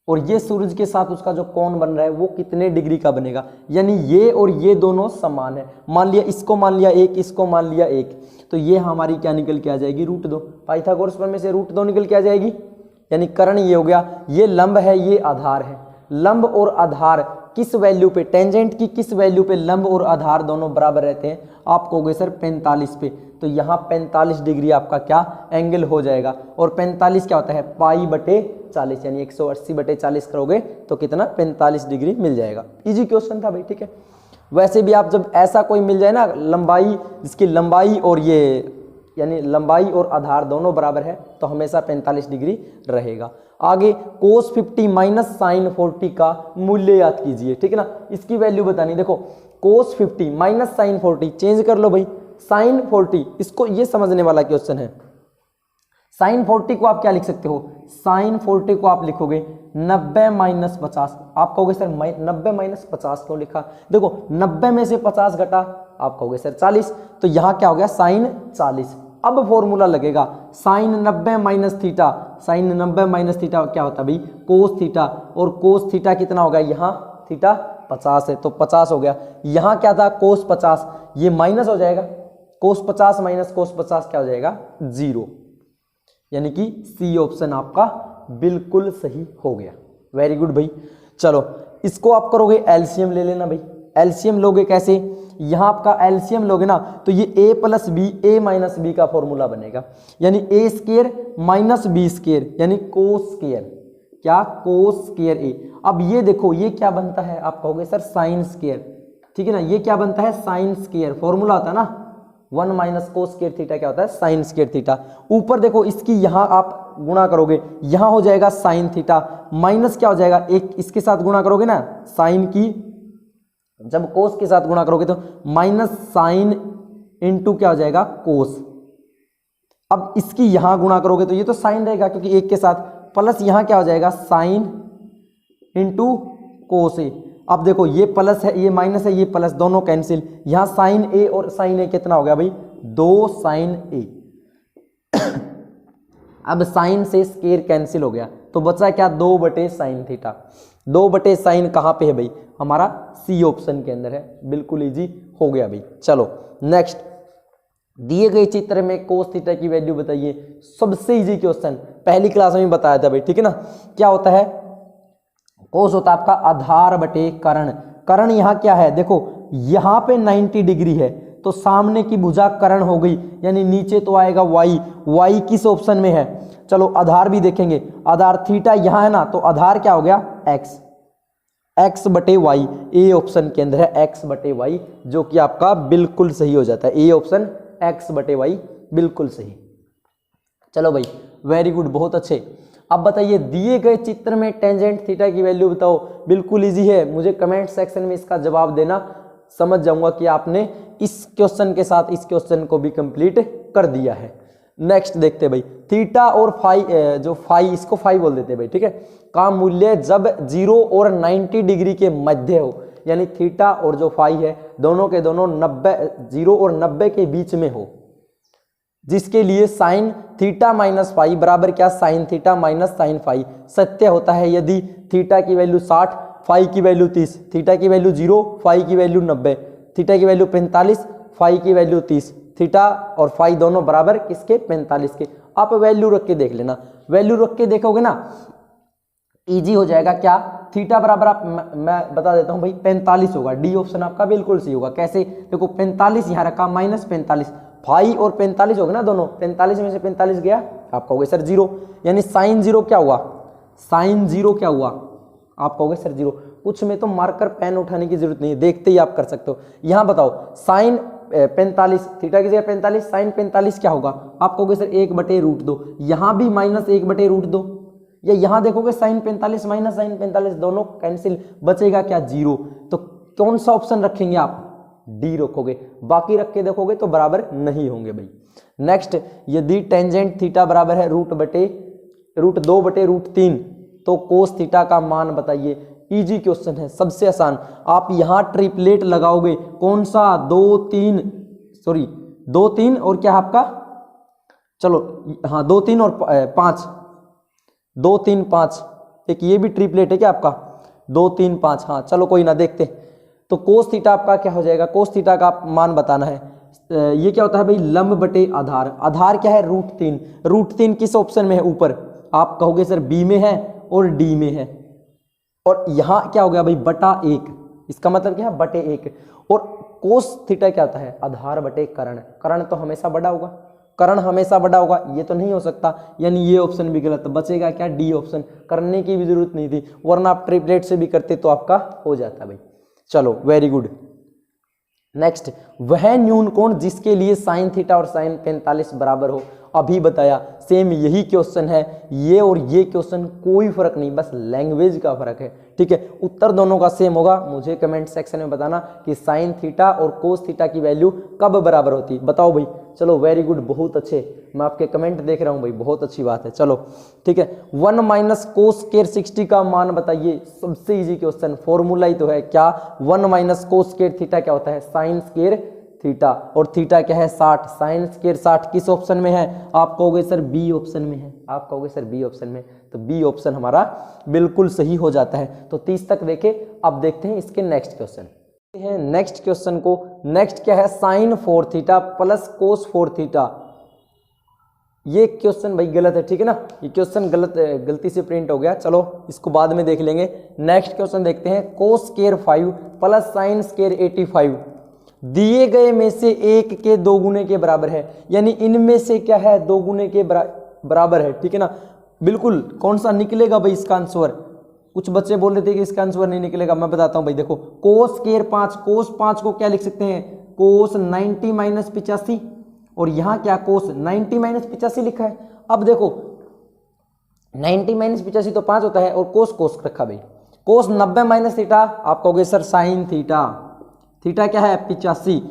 और ये सूरज के साथ उसका जो कोण बन रहा है वो कितने डिग्री का बनेगा, यानी ये और ये दोनों समान है। मान लिया इसको मान लिया 1, इसको मान लिया 1, तो ये हमारी क्या निकल के आ जाएगी √2। पाइथागोरस प्रमेय से √2 निकल के आ जाएगी, यानी कर्ण ये हो गया, ये लंब है ये आधार है। लंब और आधार किस वैल्यू पे, टेंजेंट की किस वैल्यू पे लंब और आधार दोनों बराबर रहते हैं, आप कहोगे सर 45 पे, तो यहाँ 45 डिग्री आपका क्या एंगल हो जाएगा। और 45 क्या होता है π/40, यानी 180/40 करोगे तो कितना 45 डिग्री मिल जाएगा। इजी क्वेश्चन था भाई, ठीक है। वैसे भी आप जब ऐसा कोई मिल जाए ना लंबाई, जिसकी लंबाई और ये यानी लंबाई और आधार दोनों बराबर है तो हमेशा 45 डिग्री रहेगा। आगे cos 50 माइनस sin 40 का मूल्य याद कीजिए, ठीक है ना। इसकी वैल्यू बतानी, देखो cos 50 माइनस sin 40 चेंज कर लो भाई, sin 40, इसको ये समझने वाला क्वेश्चन है। sin 40 को आप क्या लिख सकते हो, sin 40 को आप लिखोगे 90 - 50। आप कहोगे सर 90 - 50 क्यों लिखा, देखो 90 में से 50 घटा, आप कहोगे सर 40, तो यहाँ क्या हो गया sin 40। अब फॉर्मूला लगेगा sin 90 - थीटा, sin 90 - थीटा क्या होता है भाई cos थीटा, और cos थीटा कितना होगा, यहाँ थीटा 50 है तो 50 हो गया। यहाँ क्या था cos 50, ये माइनस हो जाएगा, cos 50 - cos 50 क्या हो जाएगा 0, यानी कि सी ऑप्शन आपका बिल्कुल सही हो गया। वेरी गुड भाई। चलो इसको आप करोगे एलसीएम ले लेना भाई, एलसीएम लोगे कैसे, यहाँ आपका एलसीएम लोगे ना तो ये a + b a - b का फॉर्मूला बनेगा, यानी a² - b² यानी cos², क्या cos² a। अब ये देखो ये क्या बनता है, आप कहोगे सर sin², ठीक है ना, ये क्या बनता है sin², फॉर्मूला होता है ना 1 - cos² थीटा क्या होता है sin² थीटा। ऊपर देखो इसकी यहाँ आप गुणा करोगे, यहाँ हो जाएगा sin थीटा, माइनस क्या हो जाएगा, एक इसके साथ गुणा करोगे ना साइन की, जब कोस के साथ गुणा करोगे तो माइनस साइन इंटू क्या हो जाएगा कोस। अब इसकी यहां गुणा करोगे तो ये तो साइन रहेगा क्योंकि एक के साथ, प्लस यहां क्या हो जाएगा साइन इंटू कोस ए। अब देखो ये प्लस है ये माइनस है, ये प्लस दोनों कैंसिल, यहां साइन ए और साइन ए कितना हो गया भाई 2 साइन ए। अब साइन से स्केयर कैंसिल हो गया तो बचा क्या 2/sin थीटा। 2/sin कहाँ पे है भाई, हमारा सी ऑप्शन के अंदर है, बिल्कुल इजी हो गया भाई। चलो नेक्स्ट, दिए गए चित्र में cos थीटा की वैल्यू बताइए। सबसे इजी क्वेश्चन, पहली क्लास में बताया था भाई, ठीक है ना। क्या होता है cos होता है आपका आधार बटे कर्ण। कर्ण यहाँ क्या है, देखो यहाँ पे 90 डिग्री है तो सामने की भुजा कर्ण हो गई, यानी नीचे तो आएगा y किस ऑप्शन में है। चलो आधार भी देखेंगे, आधार थीटा यहाँ है ना तो आधार क्या हो गया x/y, ए ऑप्शन के अंदर है x/y, जो कि आपका बिल्कुल सही हो जाता है, ए ऑप्शन x/y बिल्कुल सही। चलो भाई वेरी गुड, बहुत अच्छे। अब बताइए दिए गए चित्र में टेंजेंट थीटा की वैल्यू बताओ। बिल्कुल इजी है, मुझे कमेंट सेक्शन में इसका जवाब देना, समझ जाऊंगा कि आपने इस क्वेश्चन के साथ इस क्वेश्चन को भी कंप्लीट कर दिया है। नेक्स्ट देखते हैं भाई, थीटा और फाई, जो फाई इसको फाई बोल देते हैं भाई, ठीक है, का मूल्य जब 0 और 90 डिग्री के मध्य हो, यानी थीटा और जो फाई है दोनों के दोनों 0 और 90 के बीच में हो, जिसके लिए साइन थीटा माइनस फाई बराबर क्या sine theta minus sine phi सत्य होता है यदि थीटा की वैल्यू 60, फाई की वैल्यू 30, थीटा की वैल्यू 0, फाई की वैल्यू 90, थीटा की वैल्यू 45, फाई की वैल्यू 30, थीटा और फाई दोनों बराबर किसके 45 के। आप वैल्यू रख के देख लेना, वैल्यू रख के देखोगे ना इजी हो जाएगा। क्या थीटा बराबर आप मैं बता देता हूं भाई 45 होगा, डी ऑप्शन आपका बिल्कुल सही होगा। कैसे, देखो 45 यहां रखा माइनस 45, फाई और 45 होगा ना दोनों, 45 में से 45 गया आप कहोगे सर 0, यानी साइन 0 क्या हुआ, साइन 0 क्या हुआ आप कहोगे सर 0। कुछ में तो मार्कर पेन उठाने की जरूरत नहीं है, देखते ही आप कर सकते हो। यहां बताओ साइन 45, थीटा की जगह 45, साइन 45 क्या होगा आप कहोगे सर 1/√2, यहां भी माइनस 1/√2, या यहां देखोगे साइन 45 माइनस साइन 45 दोनों कैंसिल, बचेगा क्या 0। तो कौन सा ऑप्शन रखेंगे आप, डी रखोगे, बाकी रख के देखोगे तो बराबर नहीं होंगे भाई। नेक्स्ट, यदि टेंजेंट थीटा बराबर है √2/√3 तो कोस थीटा का मान बताइए। इजी क्वेश्चन है, सबसे आसान। आप यहां ट्रिपलेट लगाओगे, कौन सा 2 3 सॉरी 2 3 और क्या है आपका, चलो हाँ 2 3 और 5, 2 3 5, एक ये भी ट्रिपलेट है क्या आपका, 2 3 5, हाँ चलो कोई ना देखते। तो कोस थीटा आपका क्या हो जाएगा, कोस थीटा का आप मान बताना है। ये क्या होता है भाई, लंब बटे आधार, आधार क्या है √3, √3 किस ऑप्शन में है ऊपर, आप कहोगे सर बी में है और डी में है, और यहाँ क्या हो गया भाई बटा 1, इसका मतलब क्या है बटे 1। और कोस थीटा क्या होता है, आधार बटे कर्ण, कर्ण तो हमेशा बड़ा होगा, कर्ण हमेशा बड़ा होगा, ये तो नहीं हो सकता, यानी ये ऑप्शन भी गलत, बचेगा क्या डी ऑप्शन, करने की भी जरूरत नहीं थी, वरना आप ट्रिपलेट से भी करते तो आपका हो जाता भाई। चलो वेरी गुड। नेक्स्ट, वह न्यून कोण जिसके लिए साइन थीटा और साइन 45 बराबर हो, अभी बताया, सेम यही क्वेश्चन है, ये और ये क्वेश्चन कोई फर्क नहीं, बस लैंग्वेज का फर्क है, ठीक है। उत्तर दोनों का सेम होगा, मुझे कमेंट सेक्शन में बताना कि साइन थीटा और कोस थीटा की वैल्यू कब बराबर होती है, बताओ भाई। चलो वेरी गुड, बहुत अच्छे, मैं आपके कमेंट देख रहा हूँ भाई, बहुत अच्छी बात है। चलो ठीक है, 1 माइनस कोस स्क्वायर 60 का मान बताइए, सबसे इजी क्वेश्चन, फॉर्मूला ही तो है क्या, 1 माइनस कोस स्क्वायर थीटा क्या होता है, साइन स्क्वायर थीटा, और थीटा क्या है 60, साइन स्क्वायर 60 किस ऑप्शन में है, आप कहोगे सर बी ऑप्शन में है, आप कहोगे सर बी ऑप्शन में, तो बी ऑप्शन हमारा बिल्कुल सही हो जाता है। तो 30 तक देखे, अब देखते हैं इसके नेक्स्ट क्वेश्चन है, नेक्स्ट क्वेश्चन को, नेक्स्ट क्या है, sine 4 theta plus cos 4 theta, ये क्वेश्चन भाई गलत है, ठीक है ना, ये क्वेश्चन गलती से प्रिंट हो गया, चलो इसको बाद में देख लेंगे। नेक्स्ट क्वेश्चन देखते हैं, cos square 5 plus sine square 85 दिए गए में से एक के 2 गुने के बराबर है, यानी इनमें से क्या है 2 गुने के बराबर है, ठीक है ना, बिल्कुल कौन सा निकलेगा भाई इसका आंसर, कुछ बच्चे बोल रहे थे कि इसका आंसर नहीं निकलेगा, मैं बताता हूं भाई, देखो कोस स्क्वायर 5, कोस 5 को क्या लिख सकते हैं, कोस 90 माइनस 85, और यहाँ क्या कोस 90 माइनस 85 लिखा है। अब देखो 90 माइनस 85 तो 5 होता है, और कोस कोस रखा भाई, कोस 90 माइनस थीटा, आप कहोगे सर साइन थीटा, थीटा क्या है 85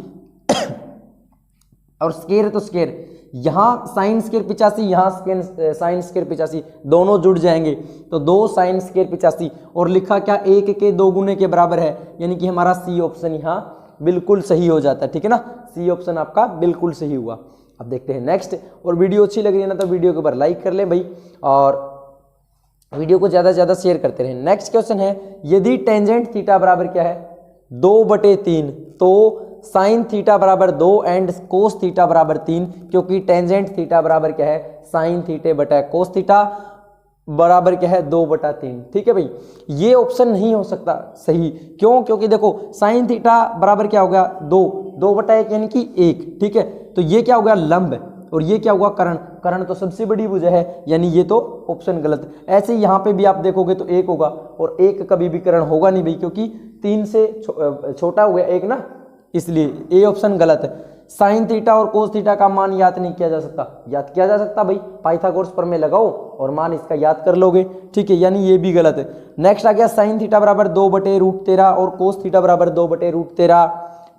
और स्क्वायर तो स्क्वायर, यहाँ साइन स्क्वायर 85, यहाँ साइन स्क्वायर 85, दोनों जुड़ जाएंगे तो 2 साइन स्क्वायर 85, और लिखा क्या 1 के 2 गुने के बराबर है, यानी कि हमारा सी ऑप्शन यहाँ बिल्कुल सही हो जाता है, ठीक है ना, सी ऑप्शन आपका बिल्कुल सही हुआ। अब देखते हैं नेक्स्ट, और वीडियो अच्छी लग रही है ना तो वीडियो के ऊपर लाइक कर ले भाई, और वीडियो को ज़्यादा से ज़्यादा शेयर करते रहें। नेक्स्ट क्वेश्चन है, यदि टेंजेंट थीटा बराबर क्या है 2/3, तो साइन थीटा बराबर 2 एंड कोस थीटा बराबर 3, क्योंकि टेंजेंट थीटा बराबर क्या है साइन थीटा बटा कोस थीटा बराबर क्या है 2/3, ठीक है भाई, ये ऑप्शन नहीं हो सकता सही, क्यों, क्योंकि देखो साइन थीटा बराबर क्या हो गया 2/1 यानी कि 1, ठीक है, तो ये क्या हो गया लंब, और ये क्या हुआ कर्ण, कर्ण तो सबसे बड़ी भुजा है, यानी ये तो ऑप्शन गलत। ऐसे ही यहाँ पे भी आप देखोगे तो 1 होगा, और 1 कभी भी कर्ण होगा नहीं भाई, क्योंकि 3 से छोटा हो गया 1 ना, इसलिए ए ऑप्शन गलत है। साइन थीटा और कोस थीटा का मान याद नहीं किया जा सकता, याद किया जा सकता भाई, पाइथागोरस प्रमेय लगाओ और मान इसका याद कर लोगे, ठीक है, यानी ये भी गलत है। नेक्स्ट आ गया साइन थीटा बराबर 2/√13 और कोस थीटा बराबर 2/√13,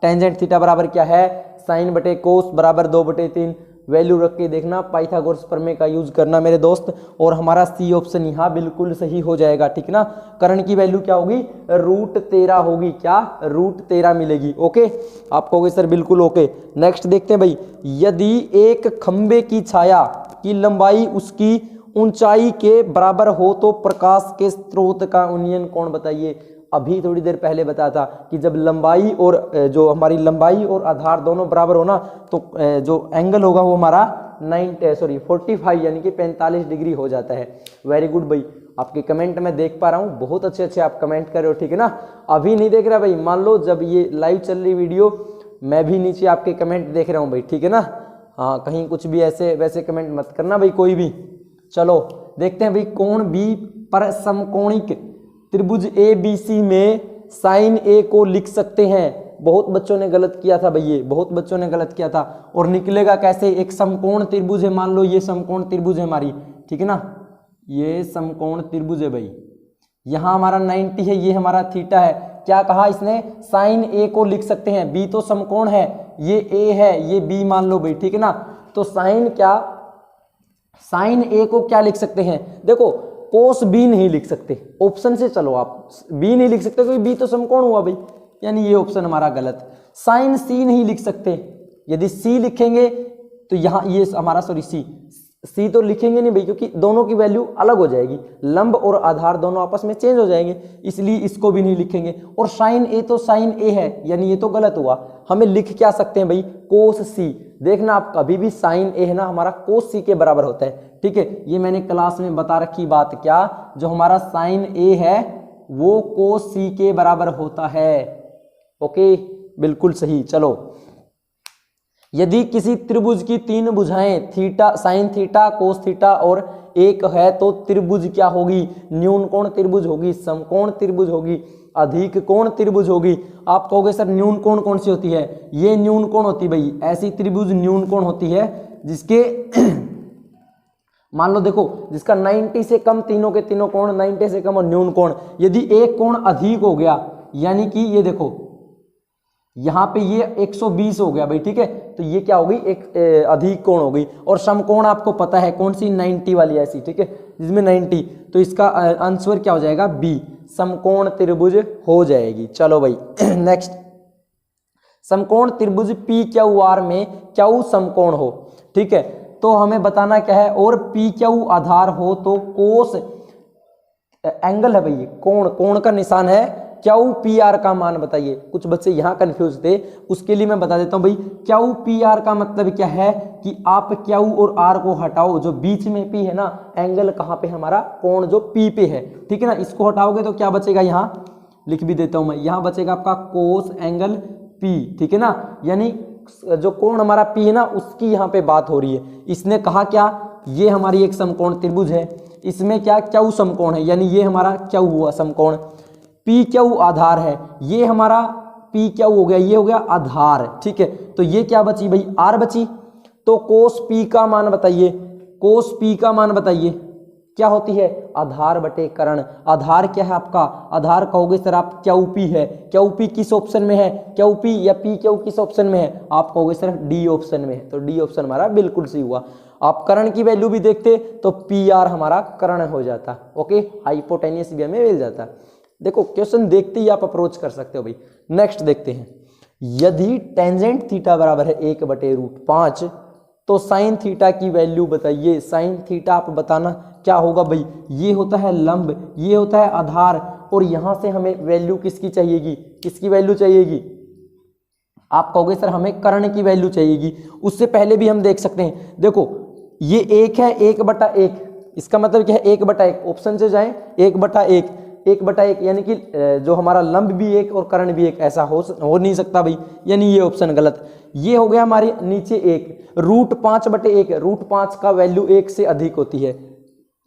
टेंजेंट थीटा बराबर क्या है साइन बटे कोस बराबर 2/3, वैल्यू रख के देखना, पाइथागोरस प्रमेय का यूज करना मेरे दोस्त, और हमारा सी ऑप्शन यहाँ बिल्कुल सही हो जाएगा, ठीक ना। कर्ण की वैल्यू क्या होगी √13 होगी, क्या √13 मिलेगी, ओके, आप कहोगे सर बिल्कुल ओके। नेक्स्ट देखते हैं भाई, यदि एक खंबे की छाया की लंबाई उसकी ऊंचाई के बराबर हो तो प्रकाश के स्रोत का उन्नयन कोण बताइए। अभी थोड़ी देर पहले बताया था कि जब लंबाई और जो हमारी लंबाई और आधार दोनों बराबर हो ना, तो जो एंगल होगा वो हमारा 45 यानी कि 45 डिग्री हो जाता है। वेरी गुड भाई, आपके कमेंट में देख पा रहा हूँ, बहुत अच्छे अच्छे आप कमेंट कर रहे हो, ठीक है ना। अभी नहीं देख रहा भाई, मान लो जब ये लाइव चल रही वीडियो, मैं भी नीचे आपके कमेंट देख रहा हूँ भाई, ठीक है ना। हाँ, कहीं कुछ भी ऐसे वैसे कमेंट मत करना भाई कोई भी। चलो देखते हैं भाई, कोण बी पर समकोणिक त्रिभुज ABC में साइन A को लिख सकते हैं। बहुत बच्चों ने गलत किया था भाई, ये बहुत बच्चों ने गलत किया था। और निकलेगा कैसे, एक समकोण त्रिभुज है, मान लो ये समकोण त्रिभुज है हमारी, ठीक है ना, ये समकोण त्रिभुज है भाई, यहाँ हमारा 90 है, ये हमारा थीटा है। क्या कहा इसने, साइन A को लिख सकते हैं, B तो समकोण है, ये A है, ये B मान लो भाई, ठीक है ना। तो साइन A को क्या लिख सकते हैं, देखो कोस B नहीं लिख सकते, ऑप्शन से चलो आप, B नहीं लिख सकते क्योंकि B तो समकोण हुआ भाई, यानी ये ऑप्शन हमारा गलत। साइन C नहीं लिख सकते, यदि सी लिखेंगे तो यहाँ ये हमारा सॉरी सी तो लिखेंगे नहीं भाई, क्योंकि दोनों की वैल्यू अलग हो जाएगी, लंब और आधार दोनों आपस में चेंज हो जाएंगे, इसलिए इसको भी नहीं लिखेंगे। और साइन ए तो साइन ए है, यानी ये तो गलत हुआ। हमें लिख क्या सकते हैं भाई, कोस सी। देखना आप कभी भी साइन ए है ना हमारा कोस सी के बराबर होता है, ठीक है। ये मैंने क्लास में बता रखी बात, क्या जो हमारा साइन ए है वो कोस सी के बराबर होता है। ओके, बिल्कुल सही। चलो, यदि किसी त्रिभुज की तीन भुजाएं theta, sign theta, cos theta और एक है तो त्रिभुज क्या होगी, न्यून कोण त्रिभुज होगी, समकोण त्रिभुज होगी, अधिक कोण त्रिभुज होगी। आप कहोगे सर न्यून कोण कौन सी होती है, ये न्यून कोण होती है भाई, ऐसी त्रिभुज न्यून कोण होती है जिसके मान लो देखो, जिसका 90 से कम, तीनों के तीनों कोण 90 से कम और न्यून कोण। यदि एक कोण अधिक हो गया, यानी कि ये देखो यहाँ पे ये 120 हो गया भाई, ठीक है, तो ये क्या होगी, एक अधिक कोण हो गई। और समकोण आपको पता है कौन सी, 90 वाली ऐसी, ठीक है, जिसमें 90, तो इसका आंसर क्या हो जाएगा, बी, समकोण त्रिभुज हो जाएगी। चलो भाई नेक्स्ट, समकोण त्रिभुज पी क्यू आर में क्यू समकोण हो, ठीक है, तो हमें बताना क्या है, और पी क्यू आधार हो तो कोस एंगल है भाई, कोण, कोण का निशान है, क्यू पी आर का मान बताइए। कुछ बच्चे यहाँ कंफ्यूज थे, उसके लिए मैं बता देता हूँ भाई, क्यू पी आर का मतलब क्या है कि आप क्यू और आर को हटाओ, जो बीच में पी है ना, एंगल कहाँ पे हमारा, कोण जो पी पे है, ठीक है ना, इसको हटाओगे तो क्या बचेगा, यहाँ लिख भी देता हूँ मैं, यहाँ बचेगा आपका कोस एंगल पी, ठीक है ना, यानी जो कोण हमारा पी है ना उसकी यहाँ पे बात हो रही है। इसने कहा क्या, ये हमारी एक समकोण त्रिभुज है, इसमें क्या क्यू समकोण है, यानी ये हमारा क्यू हुआ समकोण, पी क्यू आधार है, ये हमारा पी क्यू हो गया, ये हो गया आधार, ठीक है, तो ये क्या बची भाई, आर बची। तो कोस पी का मान बताइए, कोस पी का मान बताइए क्या होती है, आधार बटे कर्ण। आधार क्या है आपका, आधार कहोगे सर आप क्यू पी है, क्यू पी किस ऑप्शन में है, क्यू पी या पी क्यू किस ऑप्शन में है, आप कहोगे सर डी ऑप्शन में है, तो डी ऑप्शन हमारा बिल्कुल सही हुआ। आप कर्ण की वैल्यू भी देखते तो पी आर हमारा कर्ण हो जाता, ओके, हाइपोटेनियस भी हमें मिल जाता। देखो क्वेश्चन देखते ही आप अप्रोच कर सकते हो भाई। नेक्स्ट देखते हैं, यदि टेंजेंट थीटा बराबर है 1/√5 तो साइन थीटा की वैल्यू बताइए। साइन थीटा आप बताना क्या होगा भाई, ये होता है लंब, ये होता है आधार, और यहां से हमें वैल्यू किसकी चाहिएगी, किसकी वैल्यू चाहिएगी, आप कहोगे सर हमें कर्ण की वैल्यू चाहिएगी। उससे पहले भी हम देख सकते हैं, देखो ये 1 है, 1/1, इसका मतलब क्या है 1/1, ऑप्शन से जाएं 1/1, 1/1 यानी कि जो हमारा लंब भी 1 और कर्ण भी 1, ऐसा हो नहीं सकता भाई, यानी ये ऑप्शन गलत। ये हो गया हमारे नीचे 1, √5/1, √5 का वैल्यू 1 से अधिक होती है,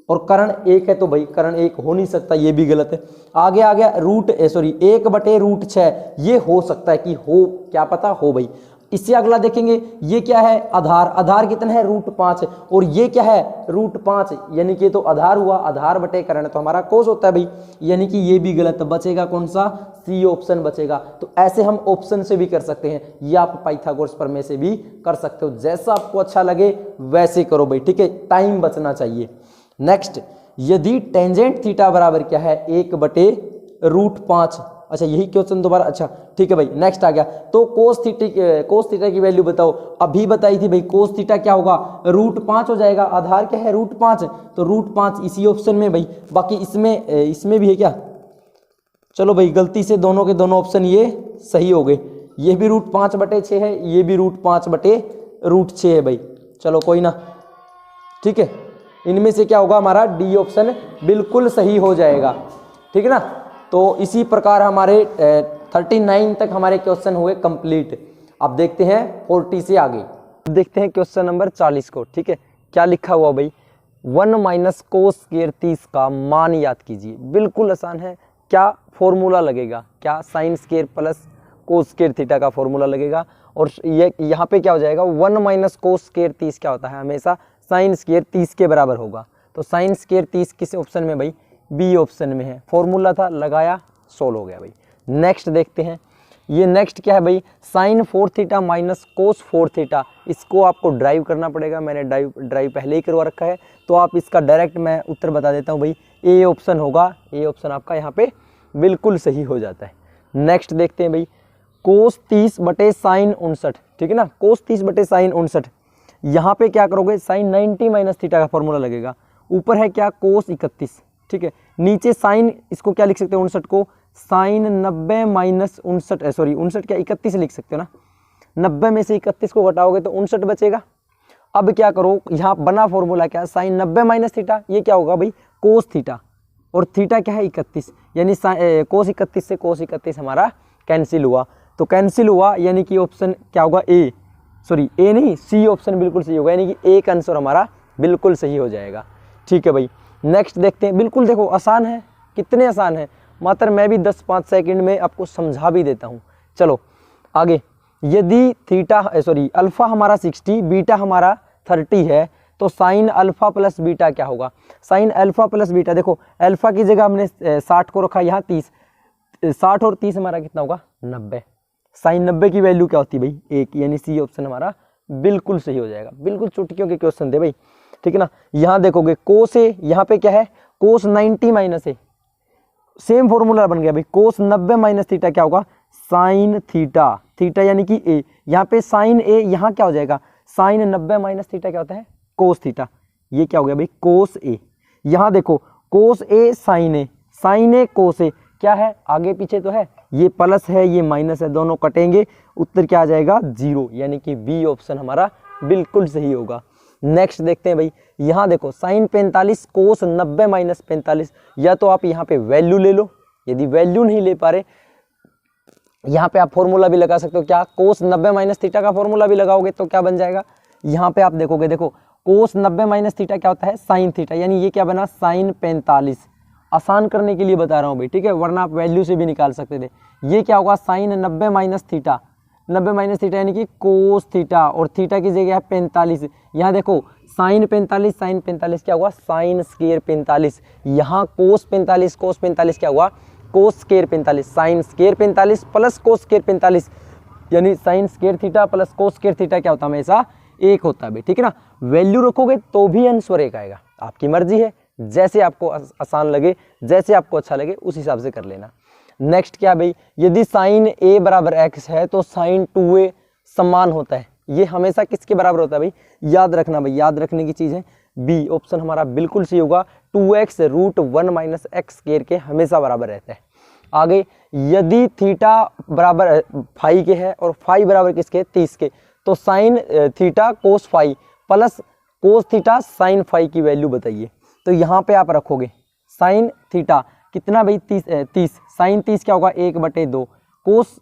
और कर्ण 1 है तो भाई कर्ण 1 हो नहीं सकता, ये भी गलत है। आगे आ गया 1/√6, ये हो सकता है कि हो, क्या पता हो भाई। इससे अगला देखेंगे, ये क्या है, आधार, आधार कितना है √5, और ये क्या है √5, यानी कि तो आधार हुआ, आधार बटे कर्ण तो हमारा कोस होता है भाई, यानी कि ये भी गलत। बचेगा कौन सा, सी ऑप्शन बचेगा। तो ऐसे हम ऑप्शन से भी कर सकते हैं, ये आप पाइथागोरस प्रमेय से भी कर सकते हो, जैसा आपको अच्छा लगे वैसे करो भाई, ठीक है, टाइम बचना चाहिए। नेक्स्ट, यदि टेंजेंट थीटा बराबर क्या है 1/√5, अच्छा यही क्वेश्चन दोबारा, अच्छा ठीक है भाई। नेक्स्ट आ गया, तो कोस थीटा की वैल्यू बताओ। अभी बताई थी भाई, कोस थीटा क्या होगा, √5 हो जाएगा, आधार क्या है √5, तो √5 इसी ऑप्शन में भाई। बाकी इसमें भी है क्या, चलो भाई गलती से दोनों के दोनों ऑप्शन ये सही हो गए, ये भी √5/6 है, ये भी √5/√6 है भाई, चलो कोई ना, ठीक है, इनमें से क्या होगा हमारा डी ऑप्शन बिल्कुल सही हो जाएगा, ठीक है ना। तो इसी प्रकार हमारे 39 तक हमारे क्वेश्चन हुए कंप्लीट। अब देखते हैं 40 से आगे, देखते हैं क्वेश्चन नंबर 40 को, ठीक है। क्या लिखा हुआ भाई, 1 - cos² 30 का मान याद कीजिए। बिल्कुल आसान है, क्या फॉर्मूला लगेगा, क्या sin² + cos² थीटा का फॉर्मूला लगेगा, और ये यहाँ पे क्या हो जाएगा, 1 - cos² 30 क्या होता है, हमेशा sin² 30 के बराबर होगा। तो sin² 30 किस ऑप्शन में भाई, बी ऑप्शन में है। फॉर्मूला था, लगाया, सोल्व हो गया भाई। नेक्स्ट देखते हैं, ये नेक्स्ट क्या है भाई, sin 4θ - cos 4θ, इसको आपको ड्राइव करना पड़ेगा। मैंने ड्राइव पहले ही करवा रखा है, तो आप इसका डायरेक्ट मैं उत्तर बता देता हूँ भाई, ए ऑप्शन होगा, ए ऑप्शन आपका यहाँ पे बिल्कुल सही हो जाता है। नेक्स्ट देखते हैं भाई, कोस 30 बटे साइन 59, ठीक है ना, कोस 30 बटे साइन 59। यहाँ पे क्या करोगे, साइन 90 माइनस थीटा का फॉर्मूला लगेगा। ऊपर है क्या, कोस 31, ठीक है। नीचे साइन, इसको क्या लिख सकते हो 59 को, साइन 90 माइनस 59, सॉरी 59 क्या 31 लिख सकते हो ना, 90 में से 31 को घटाओगे तो 59 बचेगा। अब क्या करो, यहाँ बना फॉर्मूला क्या, साइन 90 माइनस थीटा, ये क्या होगा भाई, कोस थीटा, और थीटा क्या है 31, यानी कोस 31 से कोस 31 हमारा कैंसिल हुआ। तो कैंसिल हुआ यानी कि ऑप्शन क्या होगा, ए, सॉरी ए नहीं, सी ऑप्शन बिल्कुल सही होगा, यानी कि ए का आंसर हमारा बिल्कुल सही हो जाएगा। ठीक है भाई, नेक्स्ट देखते हैं। बिल्कुल देखो आसान है, कितने आसान है, मात्र मैं भी 10-5 सेकंड में आपको समझा भी देता हूँ। चलो आगे, यदि थीटा सॉरी अल्फा हमारा 60, बीटा हमारा 30 है, तो साइन अल्फा प्लस बीटा क्या होगा, साइन अल्फा प्लस बीटा, देखो अल्फा की जगह हमने 60 को रखा, यहाँ 30, 60 और 30 हमारा कितना होगा 90, साइन 90 की वैल्यू क्या होती है भाई 1, यानी सी ऑप्शन हमारा बिल्कुल सही हो जाएगा। बिल्कुल चुटकियों के क्वेश्चन थे भाई, ठीक है ना। यहाँ देखोगे कोस ए, यहाँ पे क्या है, कोस 90 माइनस ए, सेम फॉर्मूला बन गया भाई, कोस 90 माइनस थीटा क्या होगा, साइन थीटा, थीटा यानी कि ए, यहाँ पे साइन ए, यहाँ क्या हो जाएगा, साइन 90 माइनस थीटा क्या होता है, कोस थीटा, ये क्या हो गया भाई कोस ए। यहाँ देखो कोस ए साइन ए, साइन ए कोस ए, क्या है आगे पीछे तो है, ये प्लस है ये माइनस है, दोनों कटेंगे, उत्तर क्या आ जाएगा 0, यानी कि बी ऑप्शन हमारा बिल्कुल सही होगा। नेक्स्ट देखते हैं भाई, यहाँ देखो साइन 45 कोस 90 माइनस 45, या तो आप यहाँ पे वैल्यू ले लो, यदि वैल्यू नहीं ले पा रहे यहाँ पे आप फॉर्मूला भी लगा सकते हो, क्या कोस 90 माइनस थीटा का फॉर्मूला भी लगाओगे तो क्या बन जाएगा, यहाँ पे आप देखोगे, देखो कोस 90 माइनस थीटा क्या होता है, साइन थीटा, यानी ये क्या बना साइन 45, आसान करने के लिए बता रहा हूँ भाई, ठीक है, वरना आप वैल्यू से भी निकाल सकते थे। ये क्या होगा sine 90 minus theta, 90 minus theta यानी कि कोस थीटा, और थीटा की जगह है 45, यहाँ देखो साइन 45, साइन 45 क्या हुआ साइन स्क्वायर 45, यहाँ कोस 45, कोस 45 क्या हुआ cos square 45, sine square 45 plus cos square 45, यानी sine square theta plus cos square theta क्या होता है हमेशा एक होता है भाई, ठीक है ना। वैल्यू रखोगे तो भी आंसर एक आएगा, आपकी मर्जी है, जैसे आपको आसान लगे, जैसे आपको अच्छा लगे उस हिसाब से कर लेना। नेक्स्ट क्या भाई, यदि साइन ए बराबर एक्स है तो साइन 2a समान होता है, ये हमेशा किसके बराबर होता है भाई, याद रखना भाई, याद रखने की चीज़ है, बी ऑप्शन हमारा बिल्कुल सही होगा, 2x root 1 minus x square के हमेशा बराबर रहता है। आगे, यदि थीटा बराबर फाई के है और फाई बराबर किसके 30 के, तो sine theta cos phi plus cos theta sine phi की वैल्यू बताइए। तो यहाँ पे आप रखोगे साइन थीटा कितना भाई 30, साइन 30 क्या होगा 1/2, कोस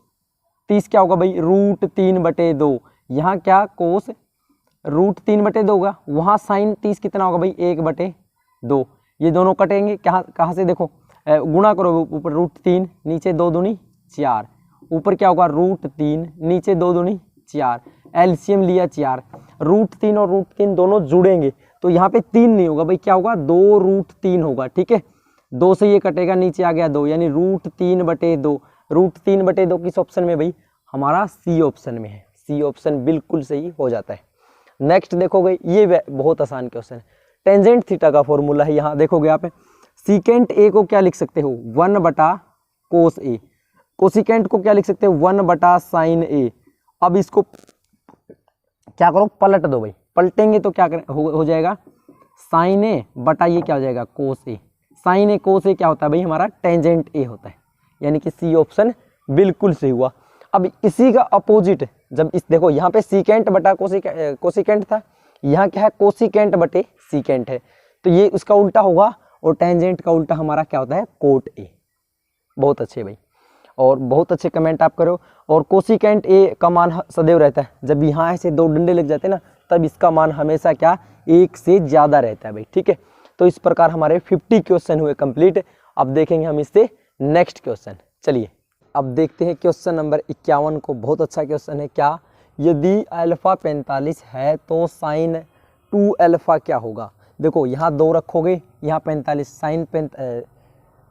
30 क्या होगा भाई रूट 3/2, यहाँ क्या कोस रूट 3/2 होगा, वहाँ साइन 30 कितना होगा भाई 1/2, ये दोनों कटेंगे, कहाँ से देखो गुणा करो, ऊपर रूट 3 नीचे 2 दूनी 4, ऊपर क्या होगा रूट 3 नीचे 2 दूनी 4, एलसीएम लिया 4, रूट 3 और रूट 3 दोनों जुड़ेंगे तो यहाँ पे 3 नहीं होगा भाई, क्या होगा 2 रूट 3 होगा, ठीक है, 2 से ये कटेगा, नीचे आ गया 2, यानी रूट 3/2, रूट 3/2 किस ऑप्शन में भाई हमारा सी ऑप्शन में है, सी ऑप्शन बिल्कुल सही हो जाता है। नेक्स्ट देखोगे, ये बहुत आसान क्वेश्चन है, टेंजेंट थीटा का फॉर्मूला है, यहाँ देखोगे आप सीकेंट ए को क्या लिख सकते हो 1/कोस ए, कोसिकेंट को क्या लिख सकते हो 1/साइन ए। अब इसको क्या करो पलट दो भाई, पलटेंगे तो क्या हो जाएगा साइन ए बटा ये क्या हो जाएगा कोस ए, साइन ए कोस ए क्या होता है भाई हमारा टेंजेंट ए होता है, यानी कि सी ऑप्शन बिल्कुल सही हुआ। अब इसी का अपोजिट, जब इस देखो यहाँ पे सीकेंट बटा कोसिकेंट था, यहाँ क्या है कोसिकेंट बटे सीकेंट है, तो ये उसका उल्टा होगा, और टेंजेंट का उल्टा हमारा क्या होता है कोट ए। बहुत अच्छे भाई, और बहुत अच्छे कमेंट आप करो। और कोसिकेंट ए का मान सदैव रहता है, जब यहाँ से 2 डंडे लग जाते हैं ना, तब इसका मान हमेशा क्या 1 से ज़्यादा रहता है भाई, ठीक है। तो इस प्रकार हमारे 50 क्वेश्चन हुए कंप्लीट। अब देखेंगे हम इससे नेक्स्ट क्वेश्चन। चलिए अब देखते हैं क्वेश्चन नंबर 51 को, बहुत अच्छा क्वेश्चन है। क्या, यदि अल्फा 45 है तो साइन 2 अल्फा क्या होगा। देखो यहाँ 2 रखोगे, यहाँ 45, साइन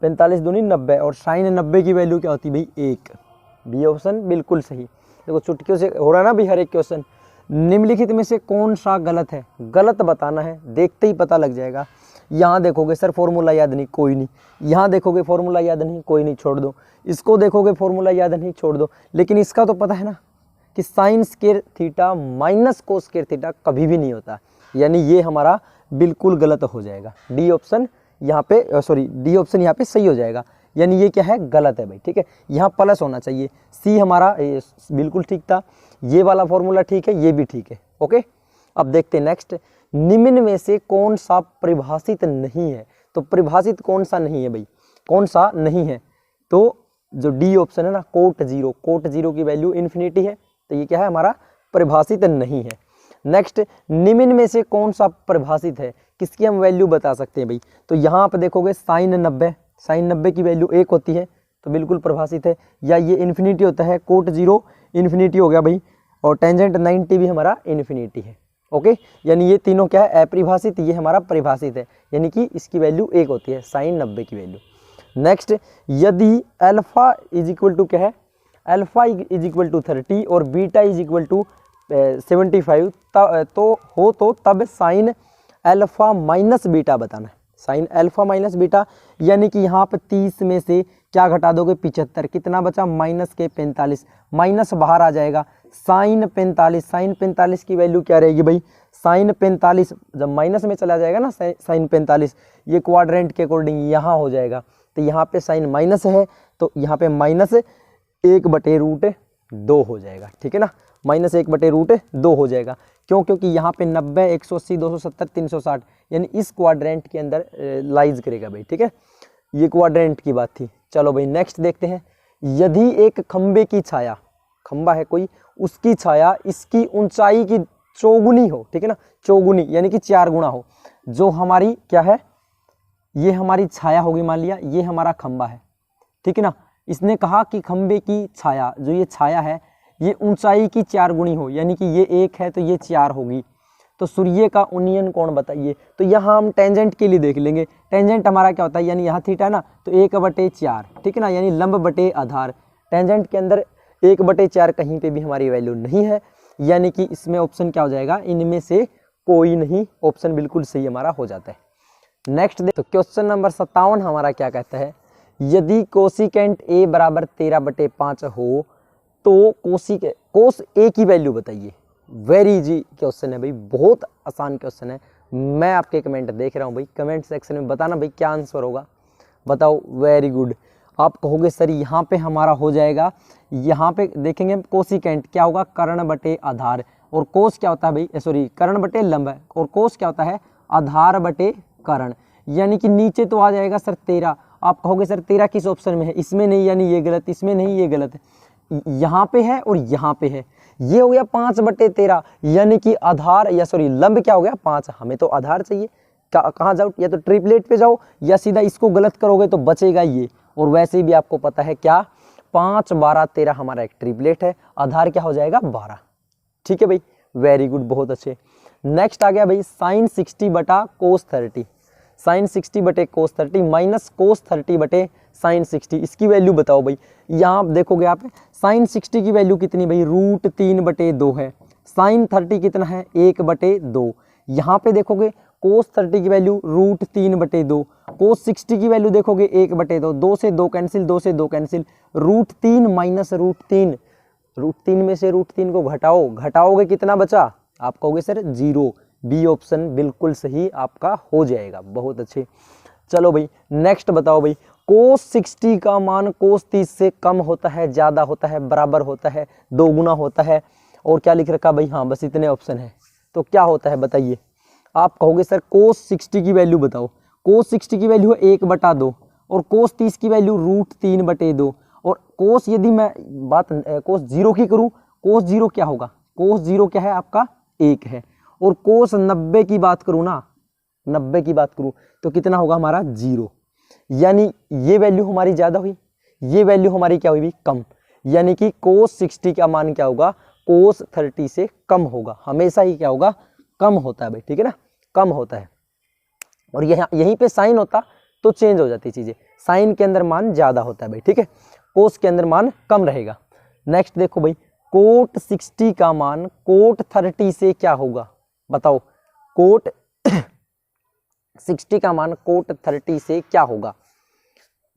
45 दूनी 90, और साइन 90 की वैल्यू क्या होती है भाई 1, बी ऑप्शन बिल्कुल सही। देखो चुटकियों से हो रहा है ना भाई हर एक क्वेश्चन। निम्नलिखित में से कौन सा गलत है, गलत बताना है, देखते ही पता लग जाएगा। यहाँ देखोगे सर फॉर्मूला याद नहीं, कोई नहीं। यहाँ देखोगे फॉर्मूला याद नहीं, कोई नहीं, छोड़ दो। इसको देखोगे फॉर्मूला याद नहीं, छोड़ दो। लेकिन इसका तो पता है ना कि sine square theta minus cos square theta कभी भी नहीं होता, यानी ये हमारा बिल्कुल गलत हो जाएगा। डी ऑप्शन यहाँ पे सॉरी डी ऑप्शन यहाँ पे सही हो जाएगा, यानी ये क्या है, गलत है भाई, ठीक है। यहाँ प्लस होना चाहिए। सी हमारा बिल्कुल ठीक था, ये वाला फॉर्मूला ठीक है, ये भी ठीक है, ओके। अब देखते हैं नेक्स्ट, निम्न में से कौन सा परिभाषित नहीं है। तो परिभाषित कौन सा नहीं है भाई, कौन सा नहीं है, तो जो डी ऑप्शन है ना, कोट जीरो की वैल्यू इन्फिनिटी है, तो ये क्या है हमारा, परिभाषित नहीं है। नेक्स्ट, निम्न में से कौन सा परिभाषित है, किसकी हम वैल्यू बता सकते हैं भाई। तो यहाँ पर देखोगे साइन 90 की वैल्यू 1 होती है, तो बिल्कुल प्रभाषित है। या ये इन्फिनिटी होता है, कोट 0 इन्फिनिटी हो गया भाई, और टेंजेंट 90 भी हमारा इन्फिनिटी है, ओके। यानी ये तीनों क्या है, अपरिभाषित, ये हमारा परिभाषित है, यानी कि इसकी वैल्यू 1 होती है, साइन 90 की वैल्यू। नेक्स्ट, यदि अल्फा इज इक्वल टू क्या है, अल्फा इज इक्वल टू 30 और बीटा इज इक्वल टू 75 तो तब साइन अल्फा माइनस बीटा बताना है। साइन अल्फा माइनस बीटा, यानी कि यहाँ पे 30 में से क्या घटा दोगे, 75, कितना बचा, माइनस के 45, माइनस बाहर आ जाएगा, साइन 45 की वैल्यू क्या रहेगी भाई, साइन 45 जब माइनस में चला जाएगा ना, साइन 45 ये क्वाड्रेंट के अकॉर्डिंग यहाँ हो जाएगा, तो यहाँ पे साइन माइनस है, तो यहाँ पे माइनस 1/√2 हो जाएगा, ठीक है ना, माइनस 1/√2 हो जाएगा। क्यों, क्योंकि यहाँ पे 90, 180, 270, 360 यानी इस क्वाड्रेंट के अंदर लाइज करेगा भाई, ठीक है। ये क्वाड्रेंट की बात थी। चलो भाई नेक्स्ट देखते हैं, यदि एक खंबे की छाया, खंबा है कोई, उसकी छाया इसकी ऊंचाई की चौगुनी हो, ठीक है ना, चौगुनी यानी कि 4 गुना हो, जो हमारी क्या है, ये हमारी छाया होगी, मान लिया ये हमारा खंबा है, ठीक है ना। इसने कहा कि खंबे की छाया, जो ये छाया है ये ऊंचाई की 4 गुनी हो, यानी कि ये 1 है तो ये 4 होगी, तो सूर्य का उन्नयन कोण बताइए। तो यहाँ हम टेंजेंट के लिए देख लेंगे, टेंजेंट हमारा क्या होता है, यानी यहाँ थीटा है ना, तो 1/4, ठीक है ना, यानी लंब बटे आधार। टेंजेंट के अंदर 1/4 कहीं पे भी हमारी वैल्यू नहीं है, यानी कि इसमें ऑप्शन क्या हो जाएगा, इनमें से कोई नहीं, ऑप्शन बिल्कुल सही हमारा हो जाता है। नेक्स्ट तो क्वेश्चन नंबर 57 हमारा क्या कहता है, यदि कोसिकेंट a बराबर 13/5 हो तो कोस ए की वैल्यू बताइए। वेरी इजी क्वेश्चन है भाई, बहुत आसान क्वेश्चन है। मैं आपके कमेंट देख रहा हूँ भाई, कमेंट सेक्शन में बताना भाई क्या आंसर होगा, बताओ। वेरी गुड, आप कहोगे सर यहाँ पे हमारा हो जाएगा, यहाँ पे देखेंगे कोसिकेंट क्या होगा, कर्ण बटे आधार, और कोस क्या होता है भाई, सॉरी कर्ण बटे लंब, और कोस क्या होता है, आधार बटे कर्ण, यानी कि नीचे तो आ जाएगा सर 13। आप कहोगे सर 13 किस ऑप्शन में है, इसमें नहीं, यानी ये गलत, इसमें नहीं, ये गलत, यहाँ पे है और यहाँ पे है। ये हो गया 5/13, यानी कि आधार या सॉरी लंब क्या हो गया 5, हमें तो आधार चाहिए। कहाँ जाओ, या तो ट्रिपलेट पे जाओ या सीधा इसको गलत करोगे तो बचेगा ये। और वैसे भी आपको पता है क्या, 5, 12, 13 हमारा एक ट्रिपलेट है, आधार क्या हो जाएगा 12, ठीक है भाई। वेरी गुड, बहुत अच्छे। नेक्स्ट आ गया भाई sine 60/cos 30, sine 60/cos 30 minus cos 30/साइन 60, इसकी वैल्यू बताओ भाई। यहाँ देखोगे आप साइन 60 की वैल्यू कितनी भाई, √3/2 है, साइन 30 कितना है 1/2। यहाँ पे देखोगे cos 30 की वैल्यू √3/2, cos 60 की वैल्यू देखोगे 1/2, 2 से 2 कैंसिल, 2 से 2 कैंसिल, √3 माइनस √3, √3 में से √3 को घटाओगे कितना बचा, आप कहोगे सर 0। बी ऑप्शन बिल्कुल सही आपका हो जाएगा, बहुत अच्छे। चलो भाई नेक्स्ट बताओ भाई, cos 60 का मान cos 30 से कम होता है, ज़्यादा होता है, बराबर होता है, 2 गुना होता है, और क्या लिख रखा भाई, हाँ बस इतने ऑप्शन है, तो क्या होता है बताइए। आप कहोगे सर cos 60 की वैल्यू बताओ, cos 60 की वैल्यू है 1/2, और cos 30 की वैल्यू √3/2, और cos यदि मैं बात cos 0 की करूँ, cos 0 क्या होगा, cos 0 क्या है आपका 1 है, और cos 90 की बात करूँ ना, 90 की बात करूँ तो कितना होगा हमारा 0, यानी ये वैल्यू हमारी ज़्यादा हुई, ये वैल्यू हमारी क्या हुई कम, यानी कि cos 60 का मान क्या होगा, cos 30 से कम होगा, हमेशा ही क्या होगा, कम होता है भाई, ठीक है ना, कम होता है। और यहीं पे साइन होता तो चेंज हो जाती चीज़ें, साइन के अंदर मान ज़्यादा होता है भाई, ठीक है, cos के अंदर मान कम रहेगा। नेक्स्ट देखो भाई, कोट 60 का मान कोट 30 से क्या होगा बताओ, कोट 60 का मान कोट 30 से क्या होगा।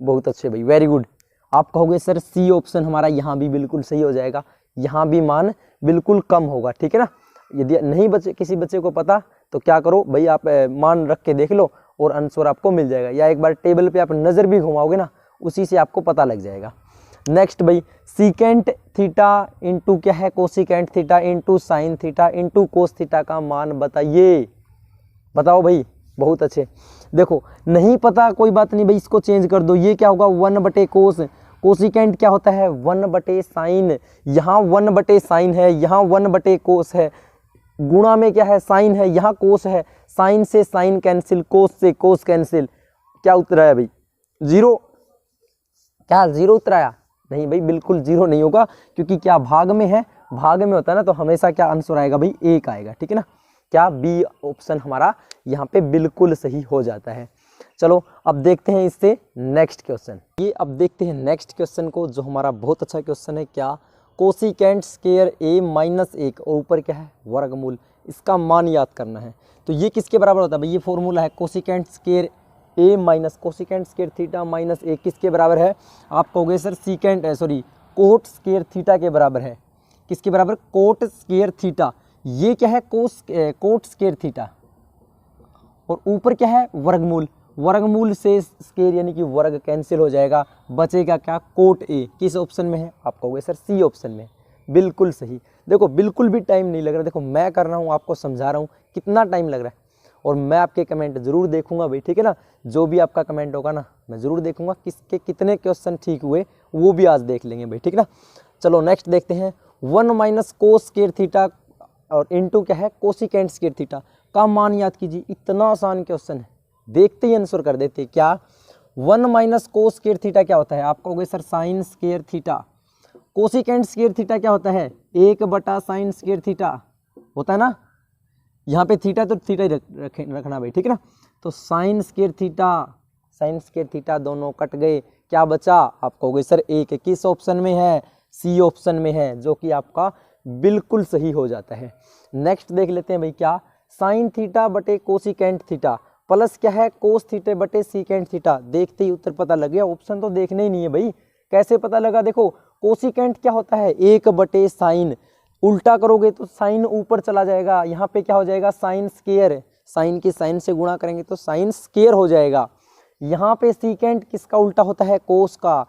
बहुत अच्छे भाई, वेरी गुड। आप कहोगे सर सी ऑप्शन हमारा यहाँ भी बिल्कुल सही हो जाएगा, यहाँ भी मान बिल्कुल कम होगा, ठीक है ना। यदि नहीं किसी बच्चे को पता तो क्या करो भाई, आप मान रख के देख लो और आंसर आपको मिल जाएगा, या एक बार टेबल पे आप नज़र भी घुमाओगे ना, उसी से आपको पता लग जाएगा। नेक्स्ट भाई, सीकेंट थीटा इंटू क्या है, cosecant theta into sine theta into cos theta का मान बताइए। बताओ भाई, बहुत अच्छे। देखो नहीं पता कोई बात नहीं भाई, इसको चेंज कर दो, ये क्या होगा 1/कोस। कोसिकेंट क्या होता है 1/साइन, यहाँ 1/साइन है, यहाँ 1/कोस है, गुणा में क्या है साइन है, यहाँ कोस है, साइन से साइन कैंसिल, कोस से कोस कैंसिल, क्या उतरा है भाई 0। क्या 0 उतराया? नहीं भाई, बिल्कुल 0 नहीं होगा, क्योंकि क्या भाग में है, भाग में होता है ना, तो हमेशा क्या आंसर आएगा भाई 1 आएगा, ठीक है ना। क्या बी ऑप्शन हमारा यहाँ पे बिल्कुल सही हो जाता है। चलो अब देखते हैं इससे नेक्स्ट क्वेश्चन। ये अब देखते हैं नेक्स्ट क्वेश्चन को, जो हमारा बहुत अच्छा क्वेश्चन है। क्या कोसिकेंट स्क्वायर a-1 और ऊपर क्या है वर्गमूल, इसका मान याद करना है। तो ये किसके बराबर होता है भाई, ये फॉर्मूला है cosecant square cosecant square theta minus a किसके बराबर है। आप कहोगे सर कोट स्क्वायर थीटा के बराबर है। किसके बराबर? Coat square theta. ये क्या है कोट स्क्वायर थीटा, और ऊपर क्या है वर्गमूल। वर्गमूल से स्क्वायर यानी कि वर्ग कैंसिल हो जाएगा, बचेगा क्या कोट ए। किस ऑप्शन में है? आप कहोगे सर सी ऑप्शन में। बिल्कुल सही। देखो बिल्कुल भी टाइम नहीं लग रहा, देखो मैं कर रहा हूँ, आपको समझा रहा हूँ, कितना टाइम लग रहा है। और मैं आपके कमेंट जरूर देखूंगा भाई, ठीक है ना। जो भी आपका कमेंट होगा ना, मैं जरूर देखूंगा, किसके कितने क्वेश्चन ठीक हुए वो भी आज देख लेंगे भाई, ठीक है ना। चलो नेक्स्ट देखते हैं। 1 - कोस स्क्वायर थीटा और इंटू क्या है कोसिकेंट स्क्वायर थीटा का मान याद कीजिए। इतना आसान क्वेश्चन है, देखते ही आंसर कर देते। क्या 1 - कोस स्क्वायर थीटा क्या होता है? आप कहोगे sir sine square theta. Cosecant square theta क्या होता है? 1/साइन स्क्वायर थीटा होता है ना। यहाँ पे थीटा तो थीटा ही रखना भाई, ठीक है ना। तो साइन स्क्वायर थीटा दोनों कट गए, क्या बचा? आप कहोगे सर 1। किस ऑप्शन में है? सी ऑप्शन में है, जो कि आपका बिल्कुल सही हो जाता है। नेक्स्ट देख लेते हैं भाई। क्या साइन थीटा बटे कोसिकेंट थीटा प्लस क्या है कोस थीटा बटे सीकेंट थीटा। देखते ही उत्तर पता लग गया, ऑप्शन तो देखने ही नहीं है भाई। कैसे पता लगा? देखो कोसिकेंट क्या होता है 1/साइन, उल्टा करोगे तो साइन ऊपर चला जाएगा, यहाँ पे क्या हो जाएगा साइन स्क्वायर, साइन की साइन से गुणा करेंगे तो साइन स्क्वायर हो जाएगा। यहाँ पे सीकेंट किसका उल्टा होता है? कोस का।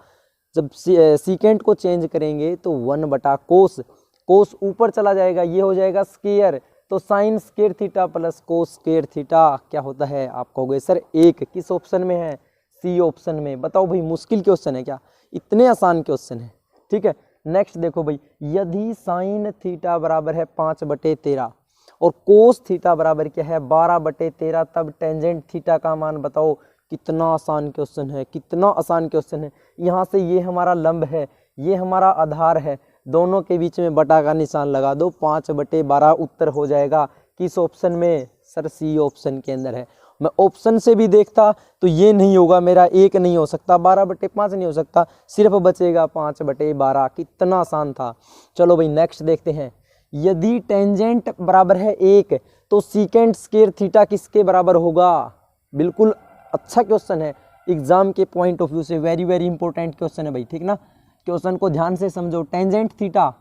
जब सीकेंट को चेंज करेंगे तो 1/कोस, कोस ऊपर चला जाएगा, ये हो जाएगा स्क्वायर। तो sine square theta plus cos square theta क्या होता है? आप कहोगे सर 1। किस ऑप्शन में है? सी ऑप्शन में। बताओ भाई मुश्किल क्वेश्चन है क्या? इतने आसान क्वेश्चन है, ठीक है। नेक्स्ट देखो भाई, यदि साइन थीटा बराबर है 5/13 और कोस थीटा बराबर क्या है 12/13, तब टेंजेंट थीटा का मान बताओ। कितना आसान क्वेश्चन है, कितना आसान क्वेश्चन है। यहाँ से ये हमारा लंब है, ये हमारा आधार है, दोनों के बीच में बटा का निशान लगा दो, 5/12 उत्तर हो जाएगा। किस ऑप्शन में? सर सी ऑप्शन के अंदर है। मैं ऑप्शन से भी देखता तो ये नहीं होगा मेरा, 1 नहीं हो सकता, 12/5 नहीं हो सकता, सिर्फ बचेगा 5/12। कितना आसान था। चलो भाई नेक्स्ट देखते हैं। यदि टेंजेंट बराबर है 1 तो सीकेंट स्क्वायर थीटा किसके बराबर होगा? बिल्कुल अच्छा क्वेश्चन है, एग्जाम के पॉइंट ऑफ व्यू से वेरी वेरी इंपॉर्टेंट क्वेश्चन है भाई, ठीक ना। क्वेश्चन को ध्यान से समझो। टेंजेंट थीटा,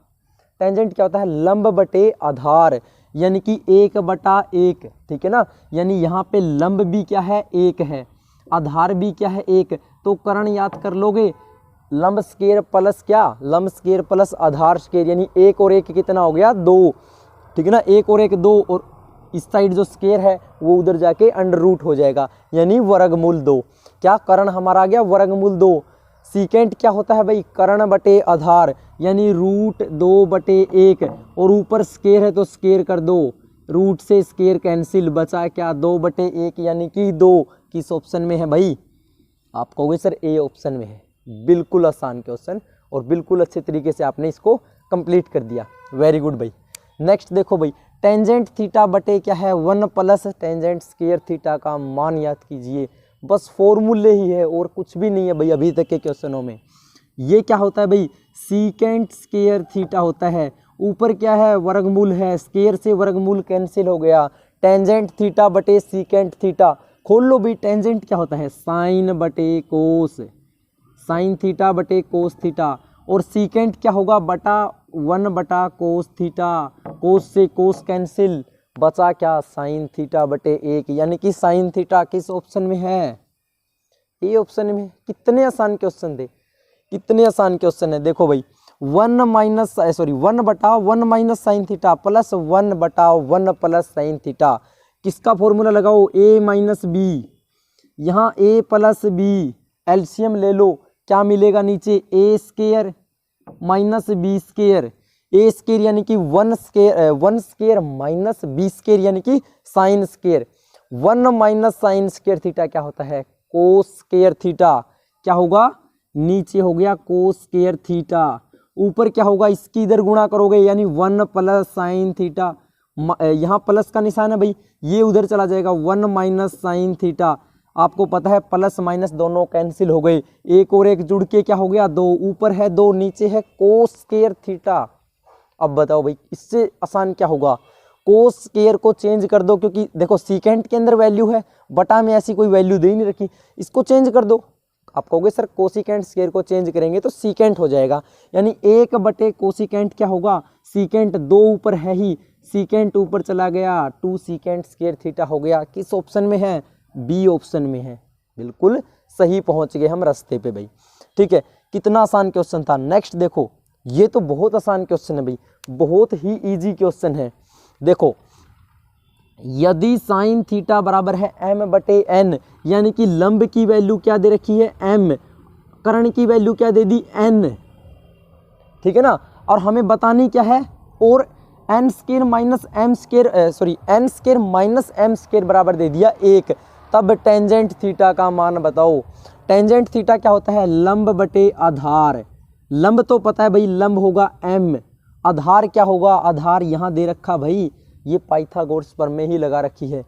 टेंजेंट क्या होता है? लंब बटे आधार, यानी कि 1/1, ठीक है ना। यानी यहाँ पे लंब भी क्या है 1 है, आधार भी क्या है 1। तो करण याद कर लोगे, लंब स्क्वायर प्लस क्या, लंब स्क्वायर प्लस आधार स्क्वायर, यानी 1 और 1 कितना हो गया 2, ठीक है ना। 1 और 1 2, और इस साइड जो स्क्वायर है वो उधर जाके अंडर रूट हो जाएगा, यानी वर्गमूल 2। क्या करण हमारा आ गया वर्गमूल 2। सीकेंट क्या होता है भाई? कर्ण बटे आधार, यानी √2/1, और ऊपर स्क्वायर है तो स्क्वायर कर दो, रूट से स्क्वायर कैंसिल, बचा क्या 2/1, यानी कि 2। किस ऑप्शन में है भाई? आप कहोगे सर ए ऑप्शन में है। बिल्कुल आसान क्वेश्चन और बिल्कुल अच्छे तरीके से आपने इसको कंप्लीट कर दिया, वेरी गुड भाई। नेक्स्ट देखो भाई, टेंजेंट थीटा बटे क्या है 1 प्लस टेंजेंट स्क्वायर थीटा का मान याद कीजिए। बस फॉर्मूले ही है और कुछ भी नहीं है भाई अभी तक के क्वेश्चनों में। ये क्या होता है भाई? सीकेंट स्क्वायर थीटा होता है, ऊपर क्या है वर्गमूल है, स्क्वायर से वर्गमूल कैंसिल हो गया, टेंजेंट थीटा बटे सीकेंट थीटा खोल लो भाई, टेंजेंट क्या होता है, साइन बटे कोस, साइन थीटा बटे कोस थीटा, और सीकेंट क्या होगा, बटा 1 बटा कोस थीटा, कोस से कोस कैंसिल, बचा क्या, साइन थीटा बटे 1, यानी कि साइन थीटा किस ऑप्शन में है, ए ऑप्शन में। कितने आसान क्वेश्चन थे, कितने आसान क्वेश्चन है। देखो भाई 1 बटा 1 माइनस साइन थीटा प्लस 1 बटा 1 प्लस साइन थीटा, किसका फॉर्मूला लगाओ, ए माइनस बी, यहाँ ए प्लस बी, एलसीएम ले लो, क्या मिलेगा नीचे, ए स्केयर माइनस बी स्केयर, ए स्केयर यानी कि 1 स्केयर माइनस बी स्केयर यानी कि sine square, 1 minus sine square theta क्या होता है, कोस स्केयर थीटा, क्या होगा, नीचे हो गया कोस स्केयर थीटा, ऊपर क्या होगा, इसकी इधर गुणा करोगे यानी 1 प्लस साइन थीटा, यहाँ प्लस का निशान है भाई, ये उधर चला जाएगा 1 माइनस साइन थीटा, आपको पता है प्लस माइनस दोनों कैंसिल हो गए, एक और एक जुड़ के क्या हो गया 2, ऊपर है 2 नीचे है कोस स्केयर थीटा। अब बताओ भाई इससे आसान क्या होगा, कोस स्केयर को चेंज कर दो, क्योंकि देखो सीकेंट के अंदर वैल्यू है, बटा में ऐसी कोई वैल्यू दे ही नहीं रखी, इसको चेंज कर दो। आप कहोगे सर कोसिकेंट स्केयर को चेंज करेंगे तो सीकेंट हो जाएगा, यानी 1 बटे कोसिकेंट क्या होगा, सीकेंट 2 ऊपर है ही, सीकेंट ऊपर चला गया, 2 सीकेंट स्केयर थीटा हो गया, किस ऑप्शन में है, बी ऑप्शन में है। बिल्कुल सही पहुंच गए हम रास्ते पे भाई, ठीक है। कितना आसान क्वेश्चन था। नेक्स्ट देखो, ये तो बहुत आसान क्वेश्चन है भाई, बहुत ही इजी क्वेश्चन है। देखो यदि साइन थीटा बराबर है m बटे n, यानी कि लंब की वैल्यू क्या दे रखी है m, कर्ण की वैल्यू क्या दे दी n, ठीक है ना, और हमें बतानी क्या है, और n square minus m square n square minus m square बराबर दे दिया 1, तब टेंजेंट थीटा का मान बताओ। टेंजेंट थीटा क्या होता है, लंब बटे आधार, लंब तो पता है भाई, लंब होगा m, आधार क्या होगा, आधार यहाँ दे रखा भाई, ये पाइथागोरस पर में ही लगा रखी है,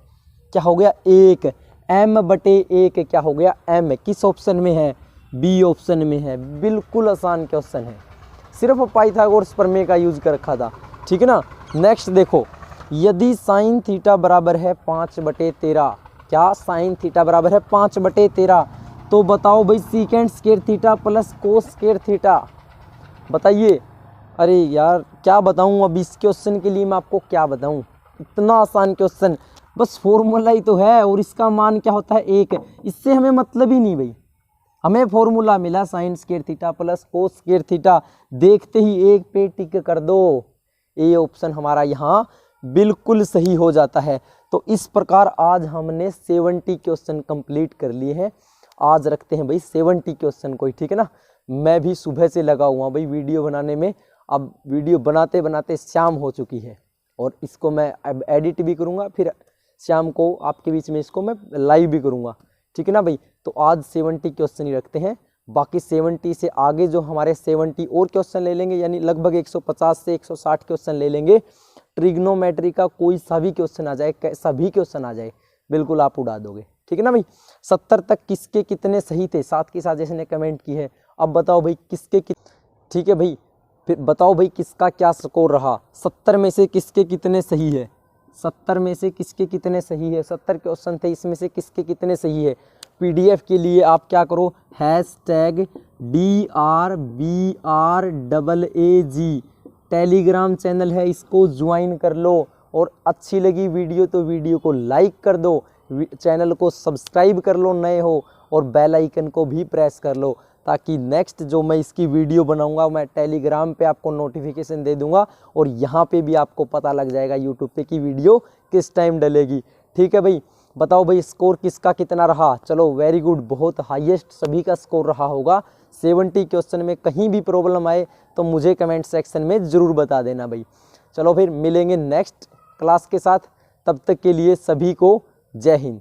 क्या हो गया 1, m बटे 1 क्या हो गया m, किस ऑप्शन में है, बी ऑप्शन में है। बिल्कुल आसान क्वेश्चन है, सिर्फ पाइथागोरस प्रमेय का यूज कर रखा था, ठीक है ना। नेक्स्ट देखो, यदि साइन थीटा बराबर है 5 बटे 13, क्या साइन थीटा बराबर है 5 बटे 13, तो बताओ भाई secant square theta plus cos square theta, बताइए। अरे यार क्या बताऊं, अब इस क्वेश्चन के लिए मैं आपको क्या बताऊं, इतना आसान क्वेश्चन, बस फॉर्मूला ही तो है, और इसका मान क्या होता है 1, इससे हमें मतलब ही नहीं भाई, हमें फॉर्मूला मिला sine square theta plus cos square theta, देखते ही 1 पे टिक कर दो, ए ऑप्शन हमारा यहाँ बिल्कुल सही हो जाता है। तो इस प्रकार आज हमने 70 क्वेश्चन कंप्लीट कर लिए हैं। आज रखते हैं भाई 70 क्वेश्चन कोई, ठीक है ना। मैं भी सुबह से लगा हुआ भाई वीडियो बनाने में, अब वीडियो बनाते बनाते शाम हो चुकी है, और इसको मैं अब एडिट भी करूँगा, फिर शाम को आपके बीच में इसको मैं लाइव भी करूँगा, ठीक है ना भाई। तो आज 70 क्वेश्चन ही रखते हैं, बाकी 70 से आगे जो हमारे 70 और क्वेश्चन ले लेंगे, यानी लगभग 150 से 160 क्वेश्चन ले लेंगे। ट्रिग्नोमेट्री का कोई सा भी क्वेश्चन आ जाए, कैसा भी क्वेश्चन आ जाए, बिल्कुल आप उड़ा दोगे, ठीक है ना भाई। 70 तक किसके कितने सही थे, साथ के साथ जैसे ने कमेंट की है। अब बताओ भाई किसके ठीक है भाई, फिर बताओ भाई किसका क्या स्कोर रहा, 70 में से किसके कितने सही है, 70 में से किसके कितने सही है, 70 क्वेश्चन थे, इसमें से किसके कितने सही है। PDF के लिए आप क्या करो, #DRBRAAG टेलीग्राम चैनल है, इसको ज्वाइन कर लो, और अच्छी लगी वीडियो तो वीडियो को लाइक कर दो, चैनल को सब्सक्राइब कर लो नए हो, और बेल आइकन को भी प्रेस कर लो, ताकि नेक्स्ट जो मैं इसकी वीडियो बनाऊंगा मैं टेलीग्राम पे आपको नोटिफिकेशन दे दूंगा, और यहाँ पे भी आपको पता लग जाएगा यूट्यूब पे कि वीडियो किस टाइम डलेगी, ठीक है भाई। बताओ भाई स्कोर किसका कितना रहा, चलो वेरी गुड, बहुत हाईएस्ट सभी का स्कोर रहा होगा। 70 क्वेश्चन में कहीं भी प्रॉब्लम आए तो मुझे कमेंट सेक्शन में ज़रूर बता देना भाई। चलो फिर मिलेंगे नेक्स्ट क्लास के साथ, तब तक के लिए सभी को जय हिंद।